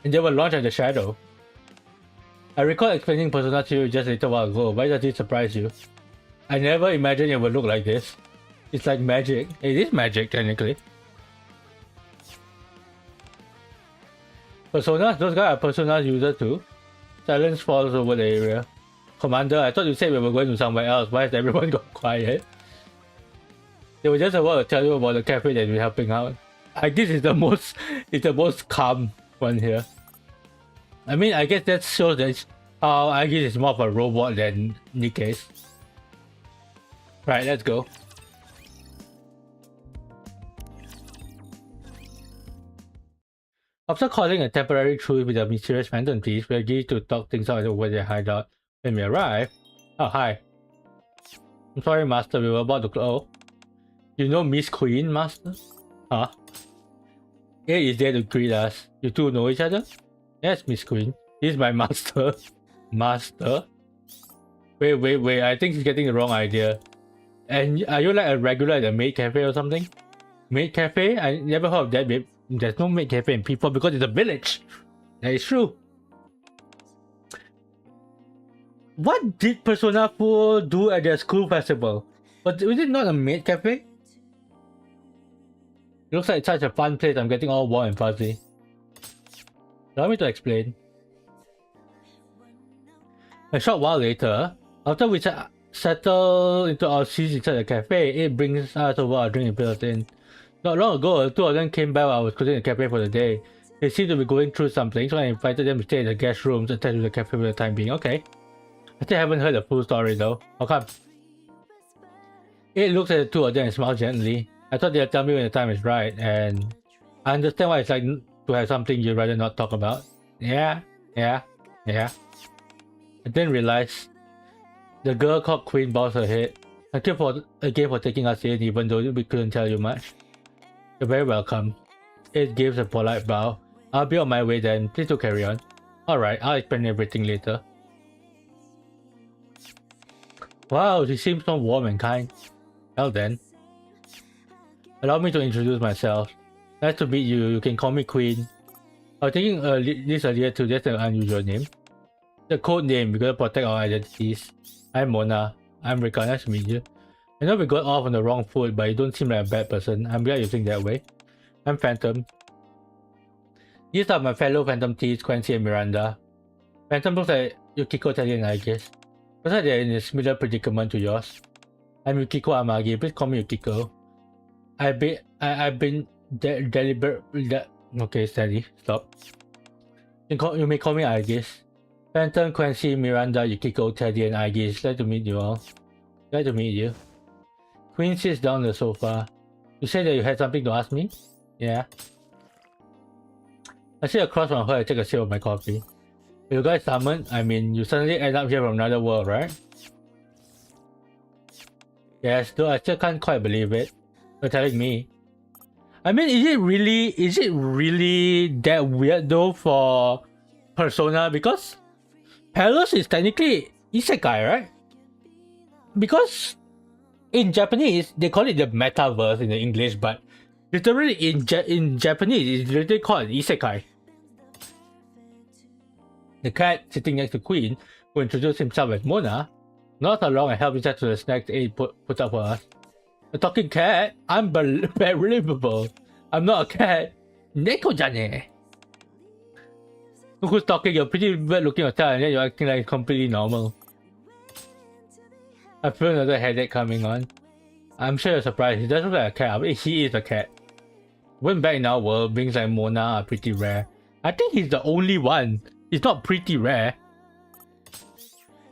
and they were launched at the shadow. I recall explaining Persona to you just a little while ago. Why does it surprise you? I never imagined it would look like this. It's like magic. It is magic, technically. Personas? Those guys are Personas users too. Silence falls over the area. Commander, I thought you said we were going to somewhere else. Why has everyone got quiet? They were just about to tell you about the cafe that we're helping out. I guess it's the most calm one here. I mean, I guess that shows that I guess it's more of a robot than NIKKE's. Right, let's go. After calling a temporary truce with the mysterious Phantom Thief, we agreed to talk things out over their hideout. When we arrived... Oh, hi. I'm sorry, Master, we were about to close. You know Miss Queen, Master? Huh? A is there to greet us. You two know each other? Yes, Miss Queen. He's my master. Master? Wait, I think he's getting the wrong idea. And are you like a regular at the maid cafe or something? Maid cafe? I never heard of that, babe. There's no maid cafe in P4 because it's a village. That is true. What did Persona 4 do at their school festival? But was it not a maid cafe? It looks like such a fun place. I'm getting all warm and fuzzy. Allow me to explain. A short while later, after we settle into our seats inside the cafe, it brings us over our drink and fills in. Not long ago, the two of them came by while I was closing the cafe for the day. They seemed to be going through something, so I invited them to stay in the guest rooms attached to the cafe for the time being. Okay. I still haven't heard the full story though. How come? It looks at the two of them and smiles gently. I thought they'd tell me when the time is right, and I understand why it's like to have something you'd rather not talk about. Yeah. I didn't realize. The girl called Queen bows her head. Thank you again for taking us in, even though we couldn't tell you much. You're very welcome. It gives a polite bow. I'll be on my way then. Please do carry on. Alright, I'll explain everything later. Wow, she seems so warm and kind. Well then. Allow me to introduce myself. Nice to meet you. You can call me Queen. I was thinking this earlier too. That's an unusual name. The code name. We're gonna protect our identities. I'm Mona. I'm Rika. Nice to meet you. I know we got off on the wrong foot, but you don't seem like a bad person. I'm glad you think that way. I'm Phantom. These are my fellow Phantom Thieves, Quincy and Miranda. Phantom looks like Yukiko Italian, I guess. Looks like they're in a similar predicament to yours. I'm Yukiko Amagi. Please call me Yukiko. I've been deliberate. Okay, steady. Stop. You may call me Aegis. Phantom, Quincy, Miranda, Yukiko, Teddy, and Aegis. Glad to meet you all. Glad to meet you. Queen sits down on the sofa. You said that you had something to ask me? Yeah. I sit across from her and take a sip of my coffee. You guys summoned? I mean, you suddenly end up here from another world, right? Yes, though I still can't quite believe it. You're telling me. I mean, is it really that weird though for Persona? Because Palace is technically isekai, right? Because in Japanese, they call it the metaverse in the English, but literally in Japanese, it's literally called isekai. The cat sitting next to Queen, who introduced himself as Mona, not along and helped himself to the snacks Aid put up for us. A talking cat? Unbelievable. I'm not a cat. Neko-jane. Who's talking? You're pretty weird looking yourself and then you're acting like completely normal. I feel another headache coming on. I'm sure you're surprised. He doesn't look like a cat, but he is a cat. When back in our world, beings like Mona are pretty rare. I think he's the only one. He's not pretty rare.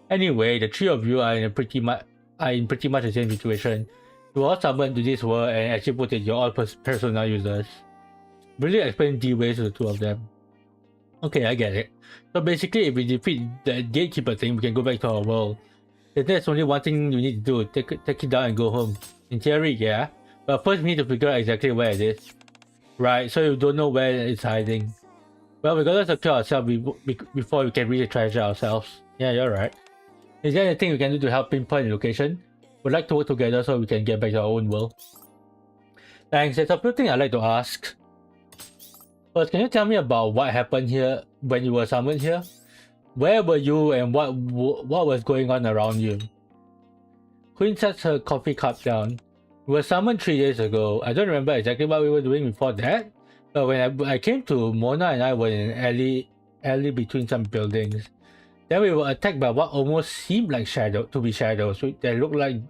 Anyway, the three of you are in pretty much the same situation. You all summoned to this world and actually put it, you're all Persona users. Really explain D-ways to the two of them. Okay, I get it. So basically, if we defeat the gatekeeper thing, we can go back to our world. If there's only one thing you need to do, take it down and go home. In theory, yeah. But first we need to figure out exactly where it is. Right, so you don't know where it's hiding. Well, we gotta secure ourselves before we can reach the treasure ourselves. Yeah, you're right. Is there anything we can do to help pinpoint the location? We'd like to work together so we can get back to our own world. Thanks, there's a few things I'd like to ask. First, can you tell me about what happened here when you were summoned here? Where were you and what was going on around you? Queen sets her coffee cup down. We were summoned 3 days ago. I don't remember exactly what we were doing before that, but when I came to, Mona and I were in an alley between some buildings. Then we were attacked by what almost seemed like shadows. They looked like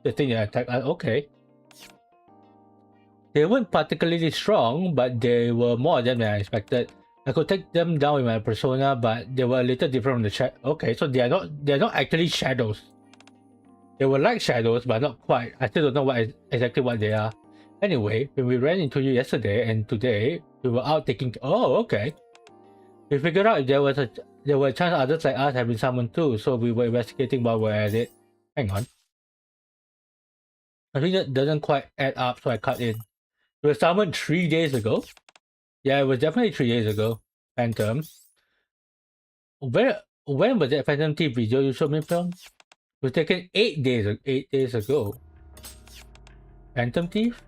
the thing that attacked us. Okay. They weren't particularly strong, but there were more of them than I expected. I could take them down with my persona, but they were a little different from the shadow. Okay, so they're not actually shadows. They were like shadows, but not quite. I still don't know exactly what they are. Anyway, when we ran into you yesterday and today, we were out taking. Oh, okay. We figured out there were a chance others like us have been summoned too, so we were investigating while we're at it. Hang on. I think that doesn't quite add up, so I cut in. We were summoned 3 days ago. Yeah, it was definitely 3 days ago. Phantom. When was that Phantom Thief video you showed me from? It was taken 8 days ago. Phantom Thief?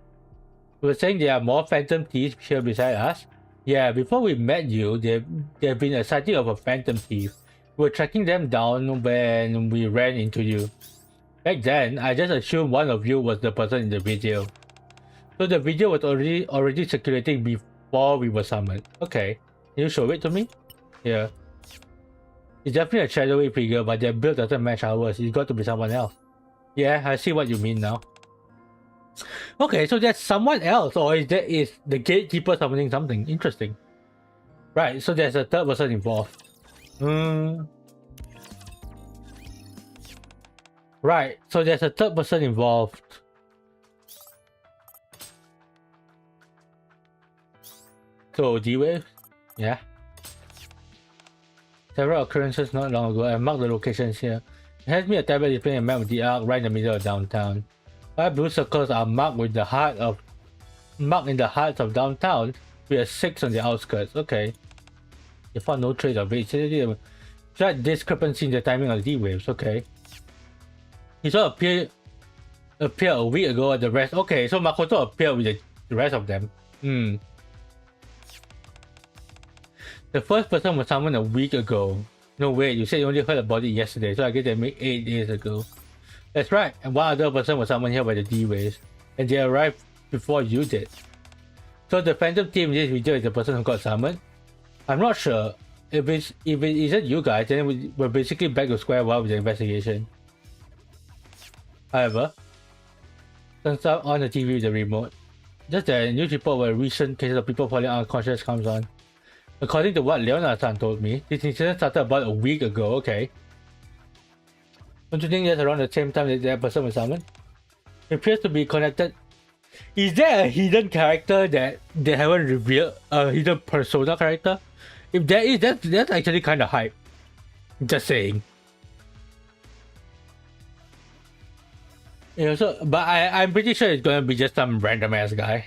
We were saying there are more Phantom Thieves here beside us. Yeah, before we met you, there have been a sighting of a Phantom Thief. We were tracking them down when we ran into you. Back then, I just assumed one of you was the person in the video. So the video was already circulating before we were summoned. Okay, can you show it to me? Yeah. It's definitely a shadowy figure, but their build doesn't match ours. It's got to be someone else. Yeah, I see what you mean now. Okay, so that's someone else, or is the gatekeeper summoning something? Interesting. Right, so there's a third person involved. Right, so there's a third person involved. So D-Wave? Yeah. Several occurrences not long ago. I marked the locations here. It has me a tablet displaying a map of the arc right in the middle of downtown. 5 blue circles are marked in the hearts of downtown, with 6 on the outskirts. Okay. You found no trace of it. Slight discrepancy in the timing of the D-Waves. Okay. He saw appear a week ago at the rest. Okay, so Makoto appeared with the rest of them. The first person was summoned a week ago. No wait, you said you only heard about it yesterday, so I guess they made 8 days ago. That's right, and one other person was summoned here by the D-Waves, and they arrived before you did. So the Phantom Team in this video is the person who got summoned? I'm not sure. If it isn't you guys, then we're basically back to square one with the investigation. However, turns out on the TV with the remote. Just that news report where recent cases of people falling unconscious comes on. According to what Leona-san told me, this incident started about a week ago. Okay. Don't you think that's around the same time that person was summoned? It appears to be connected Is there a hidden character that they haven't revealed? A hidden persona character? If there is, that's actually kind of hype. Just saying. But I'm pretty sure it's gonna be just some random ass guy.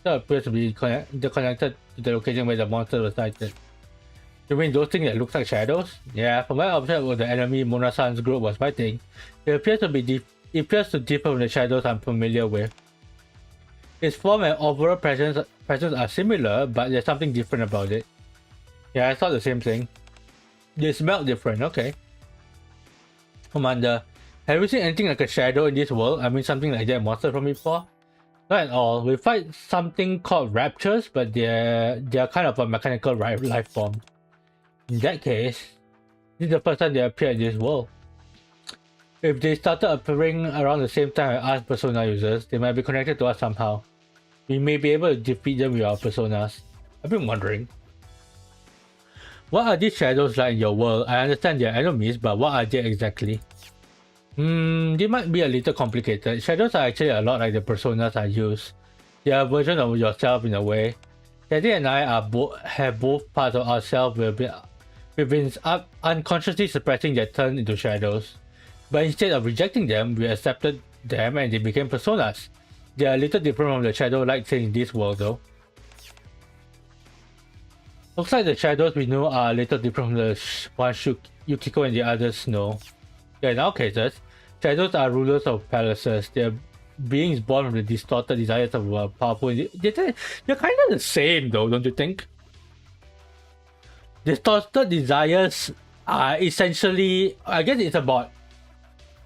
That appears to be connected to the location where the monster was sighted. You mean those things that look like shadows? Yeah, from what I observed where the enemy Mona-san's group was fighting, it appears to differ from the shadows I'm familiar with. Its form and overall presence are similar, but there's something different about it. Yeah, I thought the same thing. They smell different, okay. Commander, have you seen anything like a shadow in this world? I mean something like that monster from before? Not at all. We fight something called raptures, but they're kind of a mechanical life form. In that case, this is the first time they appear in this world. If they started appearing around the same time as us Persona users, they might be connected to us somehow. We may be able to defeat them with our Personas. I've been wondering. What are these shadows like in your world? I understand they're enemies, but what are they exactly? They might be a little complicated. Shadows are actually a lot like the Personas I use. They are a version of yourself in a way. Teddy and I have both parts of ourselves. We've been unconsciously suppressing their turn into shadows. But instead of rejecting them, we accepted them and they became Personas. They are a little different from the shadow-like things in this world though. Looks like the shadows we know are a little different from the ones Yukiko and the others know. Yeah, in our cases, shadows are rulers of palaces. They're beings born from the distorted desires of powerful. They're kind of the same though, don't you think? Distorted desires are essentially, I guess it's about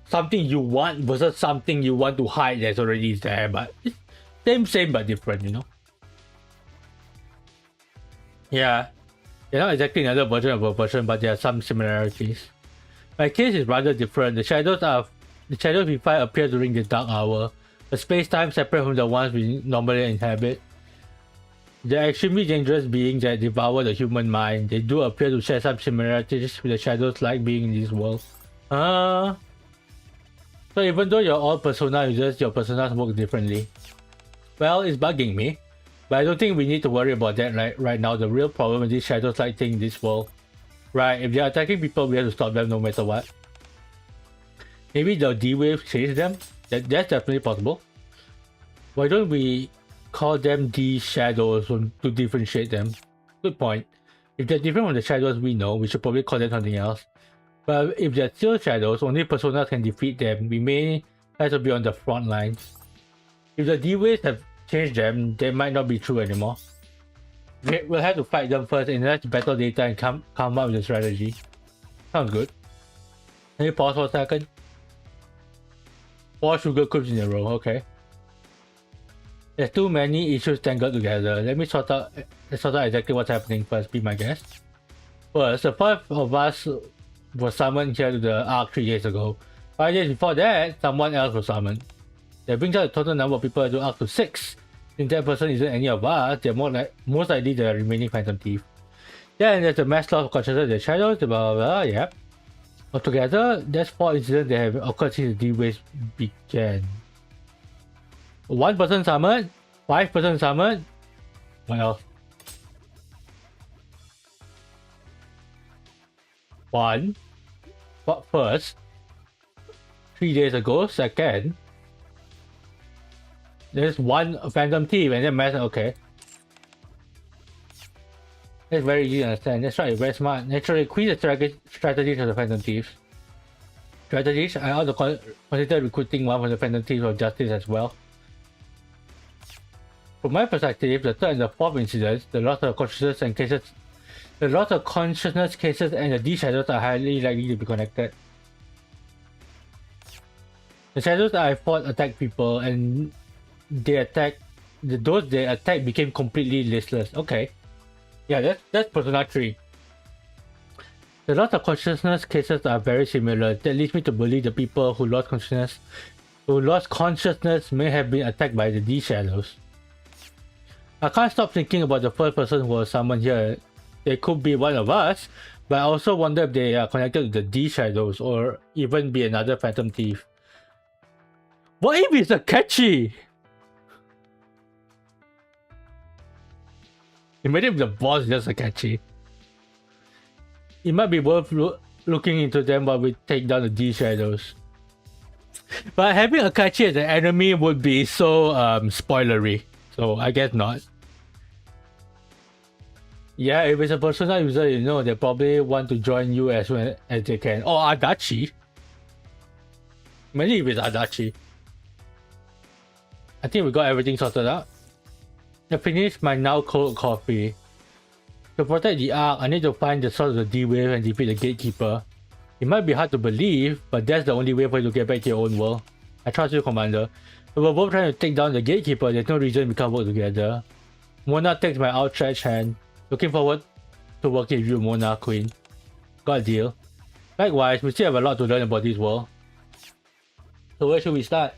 something you want versus something you want to hide that's already there, but it's same but different, you know? Yeah, they're not exactly another version of a person, but there are some similarities. My case is rather different. The shadows we fight appear during the dark hour, a space-time separate from the ones we normally inhabit. They're extremely dangerous beings that devour the human mind. They do appear to share some similarities with the shadows-like being in this world. So even though you're all Persona users, your Personas work differently. Well, it's bugging me. But I don't think we need to worry about that right now. The real problem is these shadows-like thing in this world. Right, if they're attacking people, we have to stop them no matter what. Maybe the D-Wave chase them? That's definitely possible. Why don't we call them D-Shadows to differentiate them? Good point. If they're different from the shadows we know, we should probably call them something else. But if they're still shadows, only Personas can defeat them. We may have to be on the front lines. If the D-Waves have changed them, they might not be true anymore. We'll have to fight them first and let's battle data and come up with a strategy. Sounds good. Can you pause for a second? 4 sugar cubes in a row, okay. There's too many issues tangled together. Let's sort out exactly what's happening first, be my guest. First, the 5 of us was summoned here to the Ark 3 days ago. 5 days before that, someone else was summoned. That brings out the total number of people to Ark to 6. Since that person isn't any of us, they're most likely the remaining Phantom Thief. Then there's the mass loss of consciousness of the shadows, blah blah blah, yep. Altogether, that's 4 incidents that have occurred since the D-Waves began. 1 person summoned, 5 person summoned, what else? 1. First, 3 days ago, second. There's 1 Phantom Thief and then mass, okay. That's very easy to understand. That's right, very smart. Naturally, queen the strategies of the Phantom Thieves. Strategies, I also consider recruiting 1 from the Phantom Thieves of Justice as well. From my perspective, the 3rd and the 4th incidents, the loss of consciousness cases and the D-Shadows are highly likely to be connected. The shadows that I fought attacked people and those they attacked became completely listless. Okay. Yeah, that's Persona 3. The loss of consciousness cases are very similar. That leads me to believe the people who lost consciousness may have been attacked by the D-Shadows. I can't stop thinking about the first person who was summoned here. They could be one of us, but I also wonder if they are connected to the D-Shadows or even be another Phantom Thief. What if it's a Catchy? Imagine if the boss is just Akachi. It might be worth looking into them while we take down the D shadows. But having Akachi as an enemy would be so spoilery. So I guess not. Yeah, if it's a Persona user, you know, they probably want to join you as soon as they can. Or Adachi. Maybe if it's Adachi. I think we got everything sorted out. I finished my now cold coffee. To protect the Ark, I need to find the source of the D-Wave and defeat the Gatekeeper. It might be hard to believe, but that's the only way for you to get back to your own world. I trust you, Commander. If we're both trying to take down the Gatekeeper, there's no reason we can't work together. Mona takes my outstretched hand. Looking forward to working with you, Mona, Queen. Got a deal. Likewise, we still have a lot to learn about this world. So where should we start?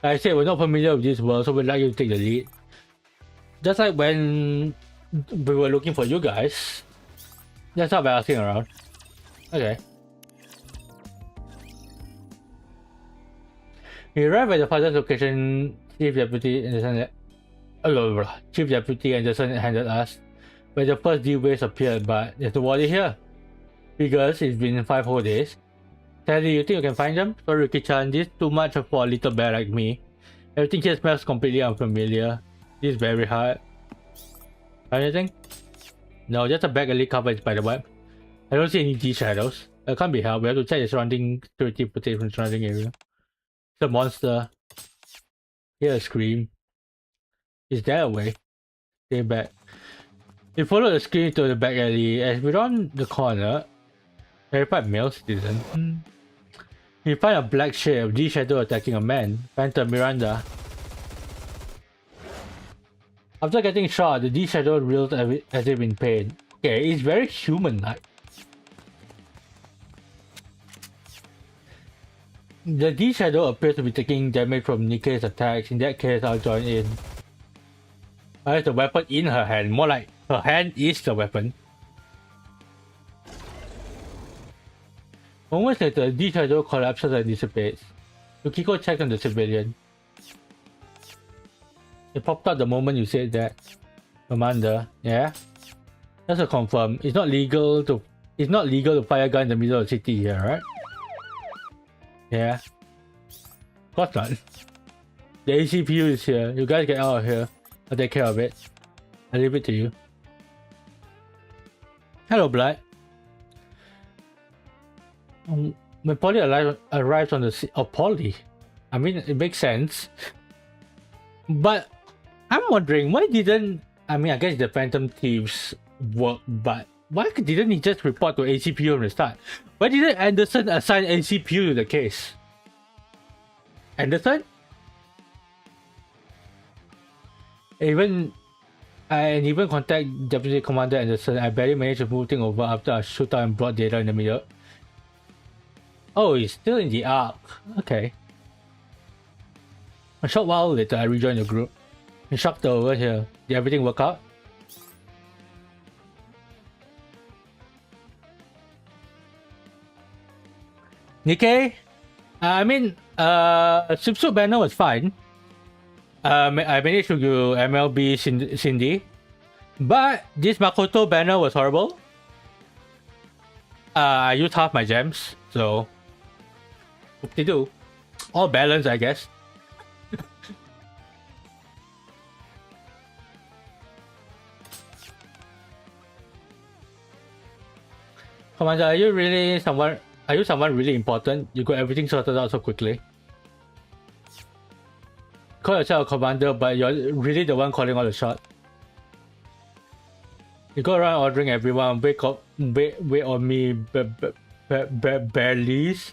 Like I said, we're not familiar with this world, so we'd like you to take the lead. Just like when we were looking for you guys. Let's start by asking around. Okay. We arrived at the father's location. Chief Deputy Anderson handed us, where the first D-Waves appeared, but there's nobody here. Figures it's been 5 whole days. Sadly, you think you can find them? Sorry, Ricky-chan, this is too much for a little bear like me. Everything here smells completely unfamiliar. This is very hard. Anything? No, just a bag only covered in spiderweb. I don't see any D shadows. It can't be helped. We have to check the surrounding security footage from the surrounding area. It's a monster. Hear a scream. Is there a way? Stay back. We follow the scream to the back alley. As we're on the corner, verified male citizen. We find a black shade of D shadow attacking a man. Phantom Miranda. After getting shot, the D shadow reels as if in pain. Okay, it's very human-like. The D shadow appears to be taking damage from NIKKE's attacks. In that case, I'll join in. I have the weapon in her hand. More like her hand is the weapon. Moments later, the D shadow collapses and dissipates. Yukiko checks on the civilian. It popped up the moment you said that. Commander, yeah? Just to confirm, it's not legal to fire a gun in the middle of the city here, right? Yeah. Of course not. The ACPU is here. You guys get out of here. I'll take care of it. I'll leave it to you. Hello, Blood. When Polly arrives on the scene. Oh, Polly. I mean, it makes sense. But I'm wondering why didn't I guess the Phantom Thieves work, but why didn't he just report to ACPU from the start? Why didn't Anderson assign ACPU to the case? Anderson? Even contact Deputy Commander Anderson. I barely managed to move things over after a shootout and broad data in the middle. Oh, he's still in the Ark. Okay. A short while later, I rejoined the group. Instructor over here. Did everything work out? Nikkei? Swimsuit banner was fine. I managed to do MLB Cindy. But this Makoto banner was horrible. I used half my gems, so... What they do? All balance, I guess. Commander, are you someone really important? You got everything sorted out so quickly. Call yourself a commander, but you're really the one calling all the shots. You go around ordering everyone, wait on me, Berlies?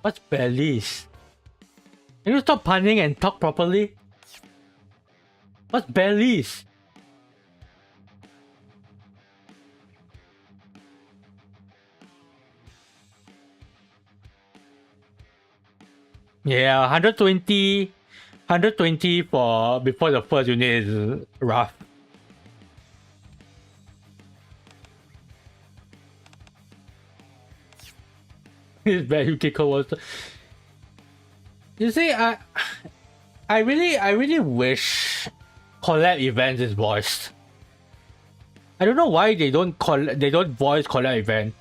What's Berlies? Can you stop punning and talk properly? What's Berlies? Yeah, 120 for before the first unit is rough. It's bad Yukiko was. You see, I really wish collab events is voiced. I don't know why they don't voice collab event.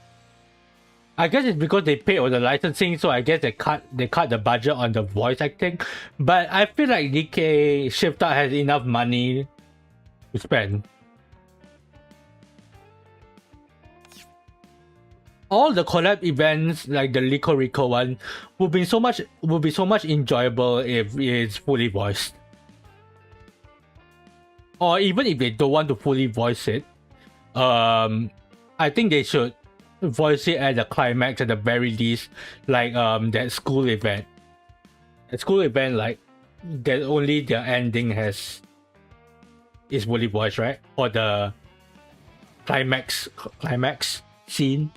I guess it's because they pay all the licensing, so I guess they cut the budget on the voice acting. But I feel like NIKKE Shift Out has enough money to spend. All the collab events, like the Rico Rico one, would be so much enjoyable if it's fully voiced. Or even if they don't want to fully voice it, I think they should voice it at the climax at the very least, like that school event. A school event, like that only the ending is fully voiced, right? Or the climax scene.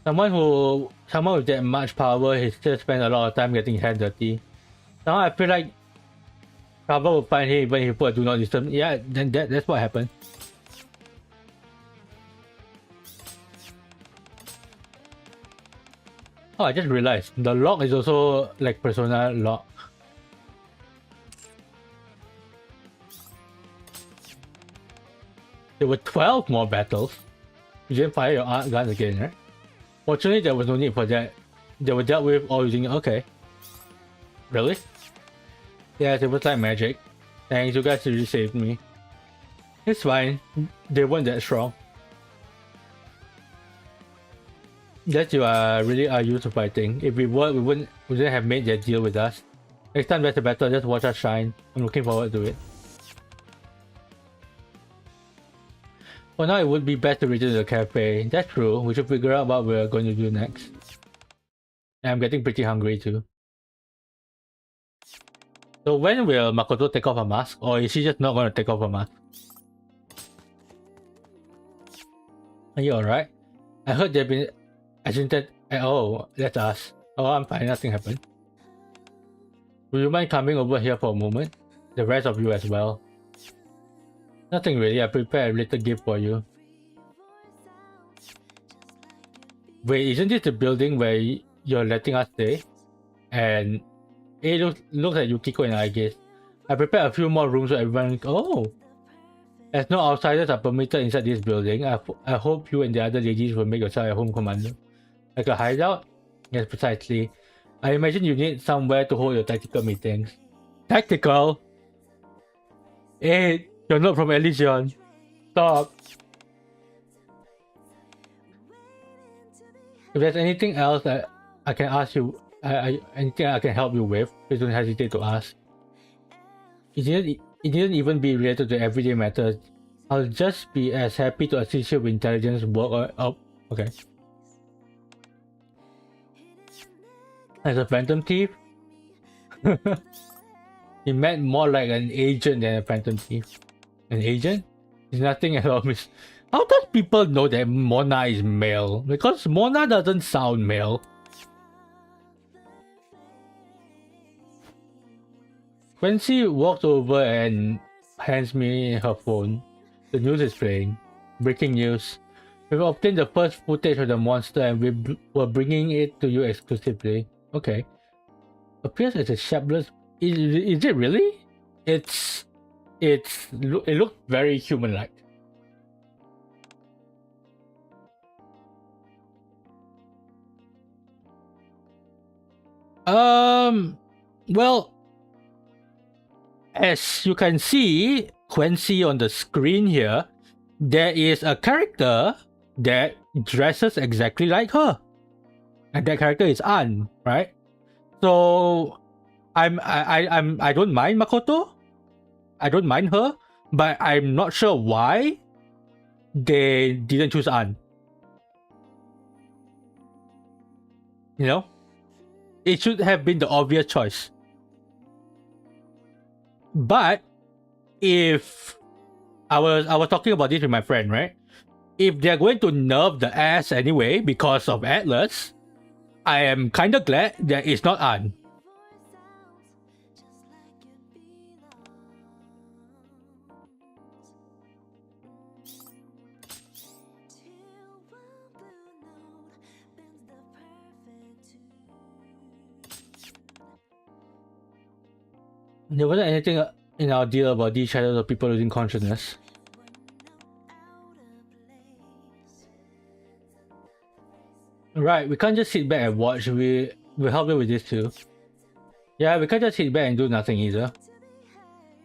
Someone with that much power, he still spends a lot of time getting hands dirty. Now I feel like Kava will find him even if he put a do not disturb. Yeah, then that's what happened. Oh, I just realized the lock is also like Persona lock. There were 12 more battles. You didn't fire your gun again, right? Fortunately, there was no need for that. They were dealt with all using. Okay. Really? Yes, it was like magic. Thanks, you guys really saved me. It's fine. They weren't that strong. That you are really are used to fighting. If we were, we wouldn't have made that deal with us. Next time there's a battle, just watch us shine. I'm looking forward to it. For now, it would be best to return to the cafe. That's true. We should figure out what we're going to do next. And I'm getting pretty hungry too. So when will Makoto take off her mask? Or is she just not going to take off her mask? Are you alright? I heard they've been accidented. Oh, that's us. Oh, I'm fine. Nothing happened. Would you mind coming over here for a moment? The rest of you as well. Nothing really. I prepared a little gift for you. Wait, isn't this the building where you're letting us stay? And it looks like Yukiko and I guess. I prepared a few more rooms so everyone. Oh! As no outsiders are permitted inside this building, I hope you and the other ladies will make yourself at home, Commander. Like a hideout? Yes, precisely. I imagine you need somewhere to hold your tactical meetings. Tactical? Hey, you're not from Elysion. Stop. If there's anything else that I can ask you, anything I can help you with, please don't hesitate to ask. It didn't even be related to everyday matters. I'll just be as happy to assist you with intelligence work or... Oh, okay. As a phantom thief? He meant more like an agent than a phantom thief. An agent? It's nothing at all. How does people know that Mona is male? Because Mona doesn't sound male. Quincy walks over and hands me her phone. The news is playing. Breaking news. We've obtained the first footage of the monster and we're bringing it to you exclusively. Okay. Appears as a shapeless... Is it really? It looks very human-like. Well, as you can see, Quincy on the screen here, there is a character that dresses exactly like her, and that character is Ann, right? So, I don't mind Makoto. I don't mind her, but I'm not sure why they didn't choose Ann. You know? It should have been the obvious choice. But if I was talking about this with my friend, right? If they're going to nerf the ass anyway because of Atlas, I am kind of glad that it's not Ann. There wasn't anything in our deal about these shadows or people losing consciousness. Right, we can't just sit back and watch. We'll help you with this too. Yeah, we can't just sit back and do nothing either.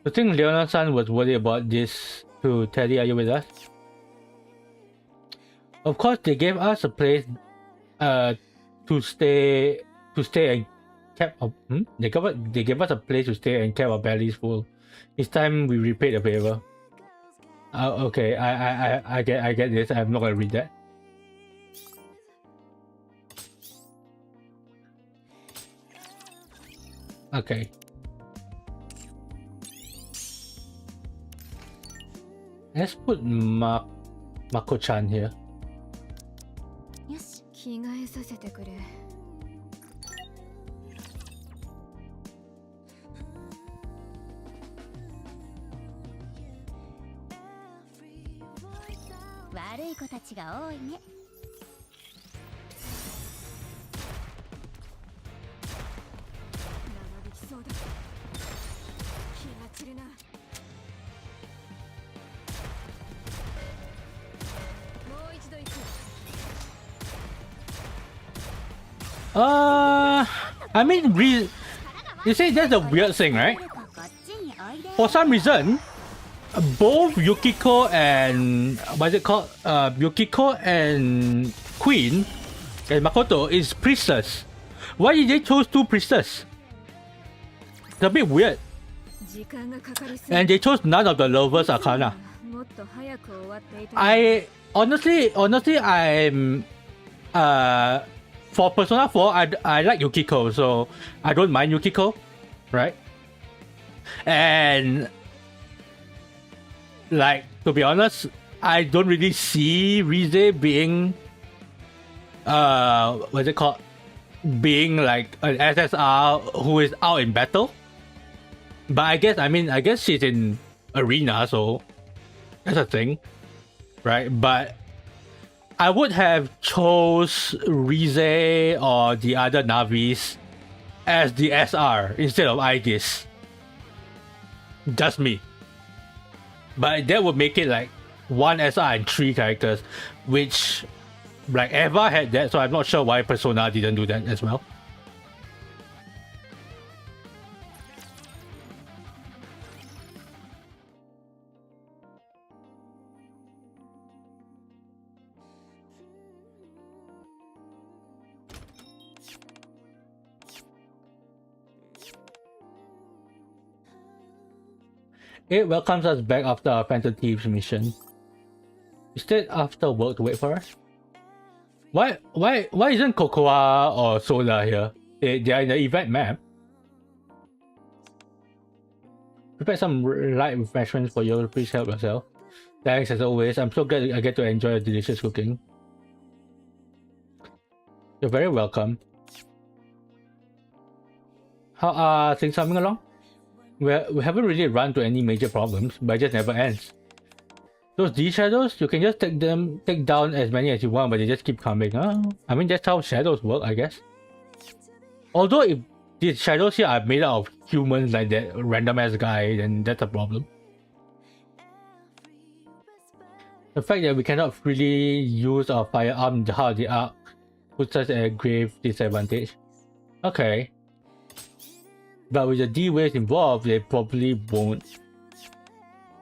I think Leona-san was worried about this too. Teddy, are you with us? Of course, they gave us a place to stay and kept they gave us a place to stay and kept our bellies full. It's time we repaid the favor. Okay, I get this. I'm not gonna read that. Okay. Let's put Mako-chan here. I mean, you say that's a weird thing, right? For some reason, both Yukiko and what's it called? Yukiko and Queen and Makoto is priestess. Why did they choose two priestess? It's a bit weird. And they chose none of the lovers arcana. I honestly, I'm for Persona 4, I like Yukiko, so I don't mind Yukiko, right? And like, to be honest, I don't really see Rize being what's it called? Being like an SSR who is out in battle. But I guess she's in arena, so that's a thing, right? But I would have chose Rize or the other Navis as the SR instead of Aegis. Just me. But that would make it like one SR and 3 characters, which like Eva had that, so I'm not sure why Persona didn't do that as well. It welcomes us back after our Phantom Thieves mission. We stayed after work to wait for us. Why isn't Cocoa or Soda here? They are in the event map. Prepare some light refreshments for you. Please help yourself. Thanks as always. I'm so glad I get to enjoy your delicious cooking. You're very welcome. How are things coming along? We haven't really run into any major problems, but it just never ends. Those D shadows, you can just take down as many as you want, but they just keep coming. I mean, that's how shadows work, I guess. Although if these shadows here are made out of humans like that random ass guy, then that's a problem. The fact that we cannot really use our firearm in the heart of the arc puts us at a grave disadvantage. Okay. But with the D waves involved, they probably won't.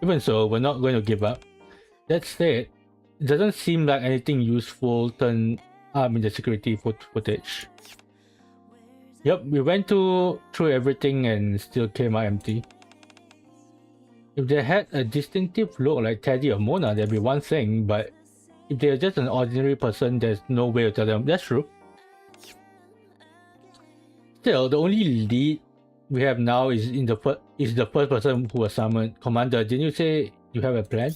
Even so, we're not going to give up. That said, it doesn't seem like anything useful turned up in the security footage. Yep, we went through everything and still came out empty. If they had a distinctive look like Teddy or Mona, that'd be one thing, but if they're just an ordinary person, there's no way to tell them. That's true. Still, the only lead we have now is the first person who was summoned. Commander, didn't you say you have a plan?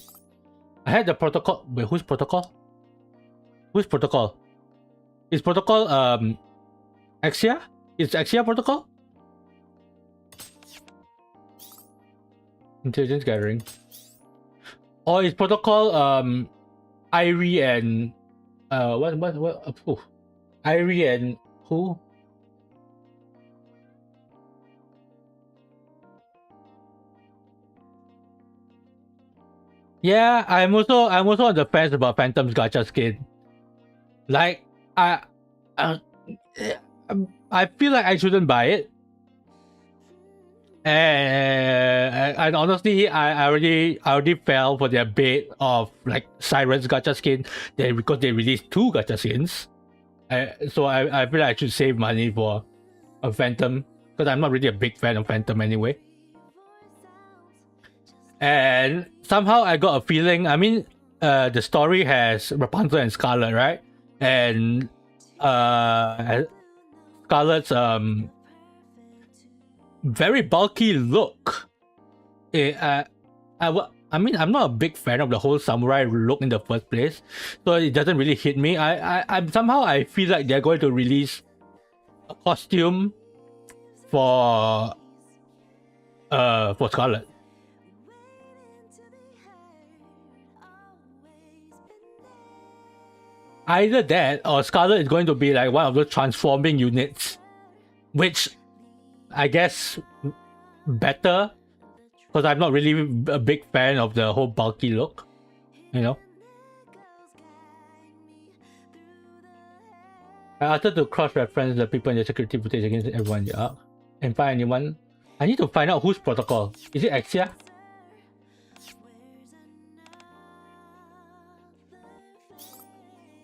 I had the protocol. Wait, whose protocol? Whose protocol? Is protocol Axia? Is Axia protocol? Intelligence gathering. Or is protocol Irie and what oh. Irie and who? Yeah, I'm also on the fence about Phantom's gacha skin. Like I, I feel like I shouldn't buy it. And honestly, I already fell for their bait of like Siren's gacha skin. Because they released 2 gacha skins. So I feel like I should save money for a Phantom because I'm not really a big fan of Phantom anyway. And somehow I got a feeling. I mean, the story has Rapunzel and Scarlet, right? And Scarlet's very bulky look. I mean, I'm not a big fan of the whole samurai look in the first place, so it doesn't really hit me. I'm somehow I feel like they're going to release a costume for Scarlet. Either that or Scarlet is going to be like one of those transforming units, which I guess better because I'm not really a big fan of the whole bulky look, you know. I started to cross-reference the people in the security footage against everyone in the arc and find anyone. I need to find out whose protocol. Is it Axia?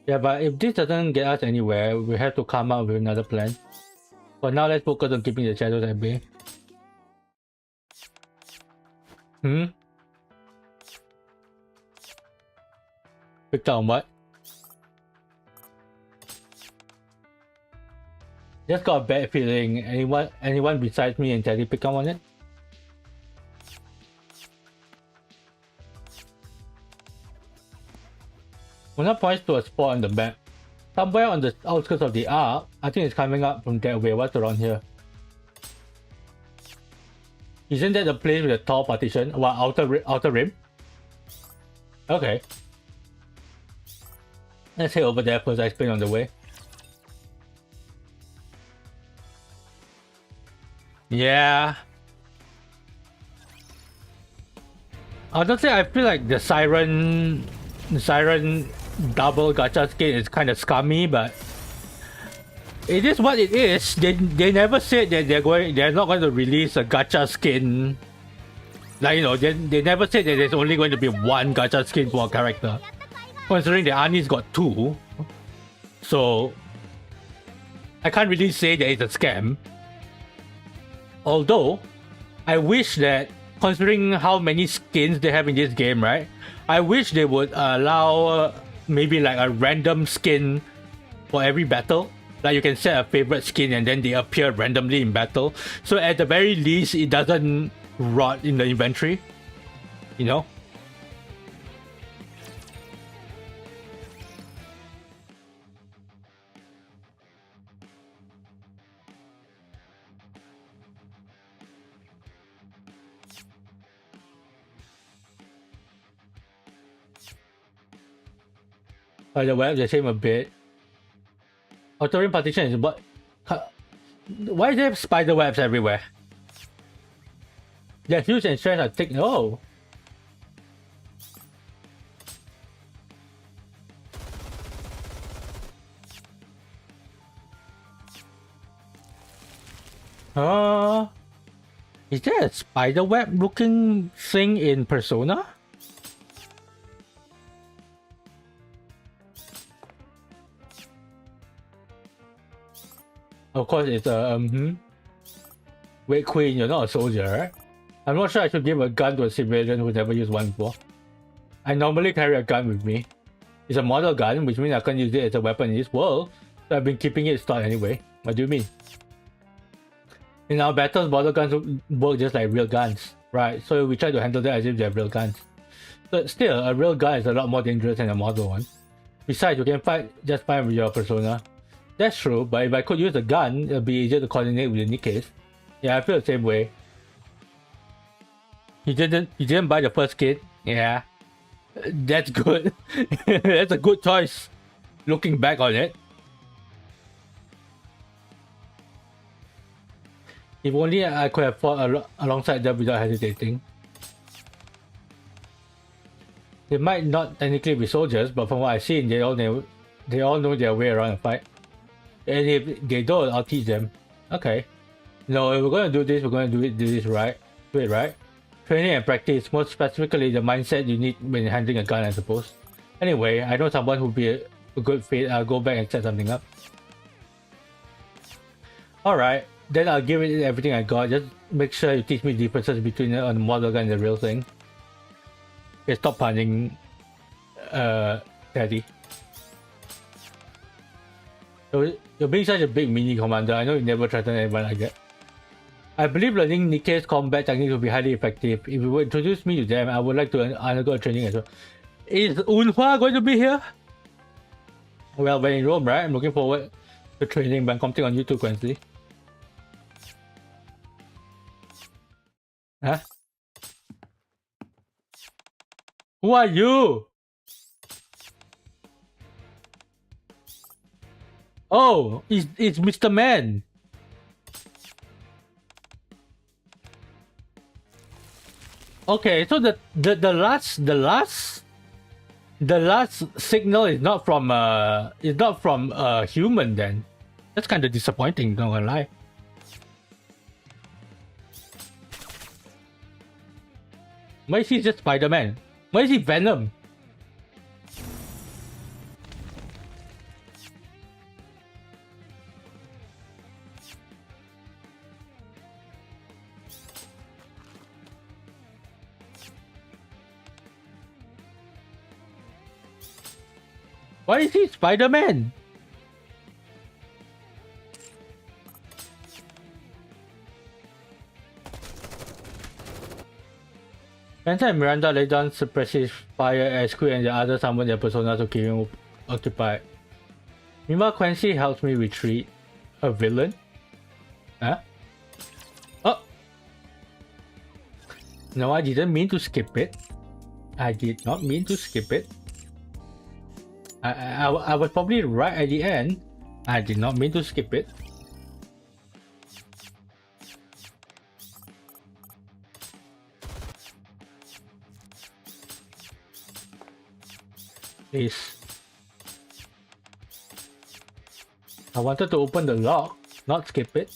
Yeah, but if this doesn't get us anywhere, we have to come up with another plan. For now, let's focus on keeping the shadows at bay. Picked up on what? Just got a bad feeling. Anyone besides me and Teddy pick up on it? When I points to a spot on the map, somewhere on the outskirts of the arc, I think it's coming up from that way. What's around here? Isn't that the place with a tall partition? What, outer rim? Okay. Let's head over there first. I explain on the way. Yeah. Honestly, I feel like the Siren double gacha skin is kind of scummy, but it is what it is. They never said that they're not going to release a gacha skin. Like, you know, they never said that there's only going to be one gacha skin for a character. Considering the Ani's got 2, so I can't really say that it's a scam. Although, I wish that, considering how many skins they have in this game, right? I wish they would allow maybe like a random skin for every battle. Like you can set a favorite skin and then they appear randomly in battle. So at the very least, it doesn't rot in the inventory. You know? The web, the same a bit. Auto partition is what? Why do they have spider webs everywhere? Their fuse and strength are thick. No. Is there a spider web looking thing in Persona? Of course, it's a Wait, Queen, you're not a soldier, right? I'm not sure I should give a gun to a civilian who's never used one before. I normally carry a gun with me. It's a model gun, which means I can't use it as a weapon in this world. So I've been keeping it stored anyway. What do you mean? In our battles, model guns work just like real guns, right? So we try to handle that as if they're real guns. But still, a real gun is a lot more dangerous than a model one. Besides, you can fight just fine with your persona. That's true, but if I could use a gun, it'd be easier to coordinate with the NIKKEs. Yeah, I feel the same way. You didn't buy the first kit? Yeah. That's good. That's a good choice. Looking back on it. If only I could have fought alongside them without hesitating. They might not technically be soldiers, but from what I've seen, they all know their way around a fight. And if they don't, I'll teach them. Okay. No, if we're gonna do this, we're gonna do this right. Do it right. Training and practice, more specifically the mindset you need when handling a gun, I suppose. Anyway, I know someone who'd be a good fit. I'll go back and set something up. Alright, then I'll give it everything I got. Just make sure you teach me differences between a model gun and the real thing. Okay, stop punching, Daddy. You're being such a big mini commander. I know you never threaten anyone like that. I believe learning NIKKE's combat techniques will be highly effective. If you would introduce me to them, I would like to undergo training as well. Is Unhua going to be here? Well, when in Rome, right? I'm looking forward to training, but I'm commenting on YouTube currently. Huh? Who are you? Oh, it's Mr. Man. Okay, so the last signal is not from a human then. That's kind of disappointing, not gonna lie. Why is he just Spider-Man? Why is he Venom? Why is he Spider-Man? Spencer and Miranda lay down suppressive fire as Quill and the others summon their personas to keep him occupied. Meanwhile, Quincy helps me retreat. A villain? Huh? Oh! No, I didn't mean to skip it. I did not mean to skip it. I was probably right at the end. I did not mean to skip it. Please. I wanted to open the lock, not skip it.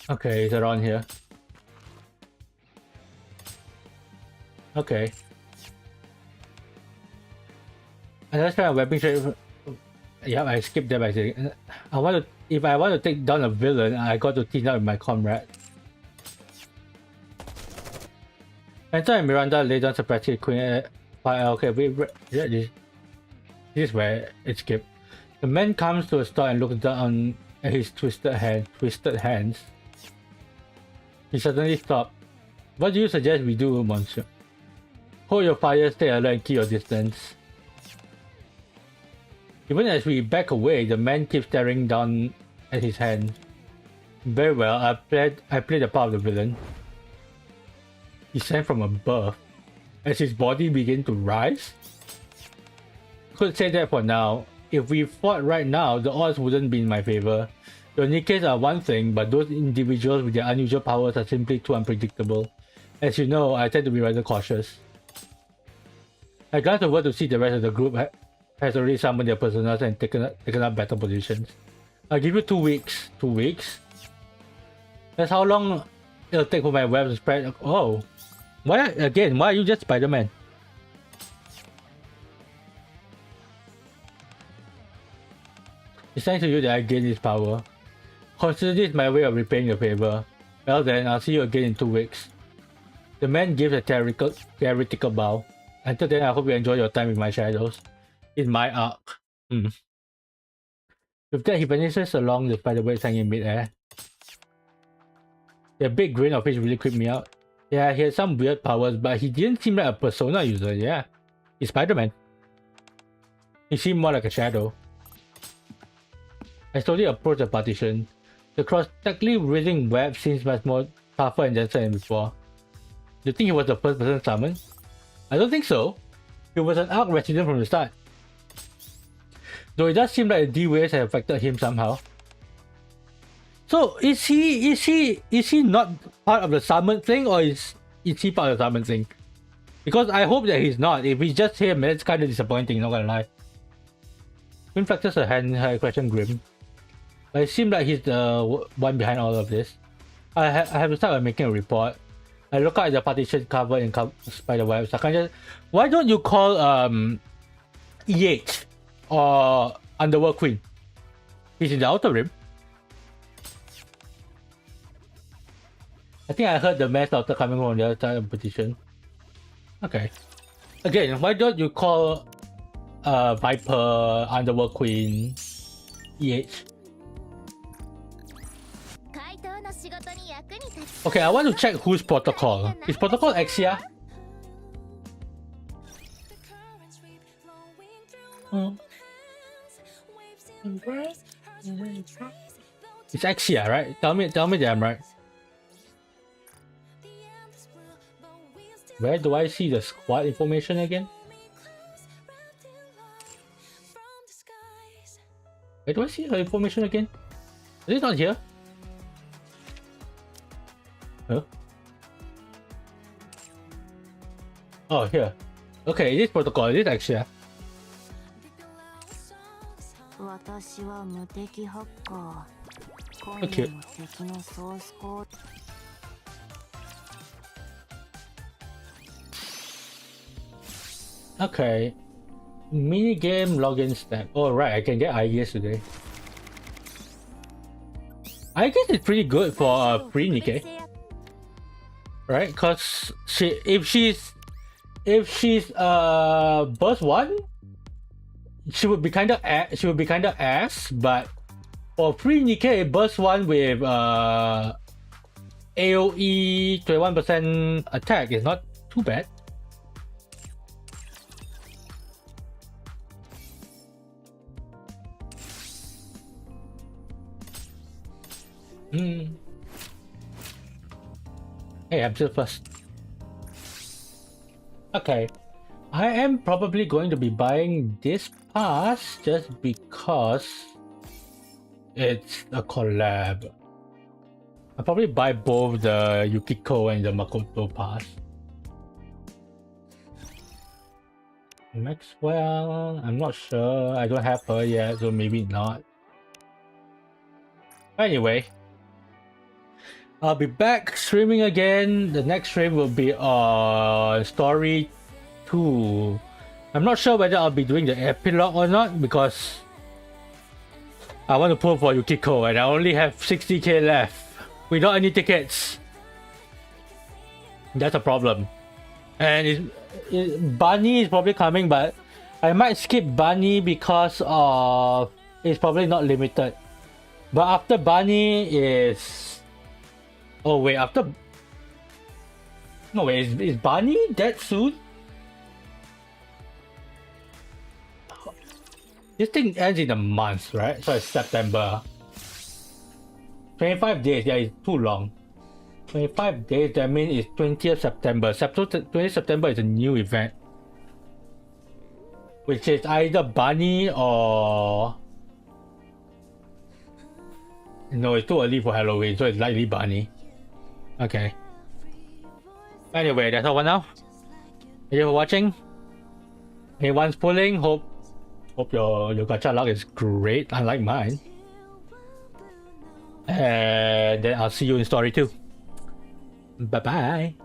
Okay, it's around here. Okay. And let's try a weapon trade. Yeah, I skipped that by saying. If I want to take down a villain, I got to team up with my comrade. Spencer and Miranda lay down suppressive Queen. Okay, this is where it skipped. The man comes to a stop and looks down at his twisted hands. He suddenly stopped. What do you suggest we do, Monsieur? Hold your fire, stay alert, and keep your distance. Even as we back away, the man keeps staring down at his hand. Very well, I played the part of the villain. He sent from above. As his body began to rise? Could say that for now. If we fought right now, the odds wouldn't be in my favor. Your NIKKEs are one thing, but those individuals with their unusual powers are simply too unpredictable. As you know, I tend to be rather cautious. I glance over to see the rest of the group has already summoned their personas and taken up better positions. I'll give you 2 weeks. 2 weeks? That's how long it'll take for my web to spread. Oh. Why are you just Spider-Man? It's thanks to you that I gained this power. Consider this my way of repaying your favor. Well then, I'll see you again in 2 weeks. The man gives a theoretical bow. Until then, I hope you enjoy your time with my shadows. In my arc. With that, he vanishes along the spiderweb hanging in mid-air. The big grin of his really creeped me out. Yeah, he had some weird powers, but he didn't seem like a persona user, yeah. He's Spider-Man. He seemed more like a shadow. I slowly approached the partition. The cross-technically writhing web seems much more tougher and denser than before. You think he was the first person summoned? I don't think so. He was an Arc resident from the start. Though it does seem like the D-waves have affected him somehow. So is he not part of the summon thing, or is he part of the summon thing? Because I hope that he's not. If he's just him, it's kind of disappointing, not gonna lie. Twin Factors a hand question grim. But it seems like he's the one behind all of this. I have to start by making a report. I look at the partition cover in Spiderwebs. I can just, why don't you call EH or Underworld Queen? He's in the Outer Rim. I think I heard the mass doctor coming from the other side of the petition. Okay. Again, why don't you call Viper, Underworld Queen, EH? Okay, I want to check who's protocol. Is protocol Exia? It's Exia, right? Tell me that I'm right. Where do I see the squad information again? Where do I see her information again? Is it not here? Huh? Oh, here. Okay, this protocol, this actually. Okay. Okay. Minigame login step. Oh, right, I can get ideas today. I guess it's pretty good for free NIKKE. Right? Cause if she's burst 1, she would be kinda ass, but for free NIKKE, burst 1 with AoE 21% attack is not too bad. Hey, I'm still first. Okay. I am probably going to be buying this pass just because it's a collab. I'll probably buy both the Yukiko and the Makoto pass. Maxwell, I'm not sure. I don't have her yet, so maybe not. Anyway, I'll be back streaming again. The next stream will be on Story 2. I'm not sure whether I'll be doing the epilogue or not because I want to pull for Yukiko and I only have 60k left without any tickets. That's a problem. And Bunny is probably coming, but I might skip Bunny because of it's probably not limited. But after Bunny is... Oh wait, after... No wait, is Bunny that soon? This thing ends in a month, right? So it's September. 25 days, yeah, it's too long. 25 days, that means it's 20th September. 20th September is a new event. Which is either Bunny or... No, it's too early for Halloween, so it's likely Bunny. Okay. Anyway, that's all for now. Thank you for watching. Anyone's pulling, hope your gacha luck is great, unlike mine. And then I'll see you in story 2. Bye bye.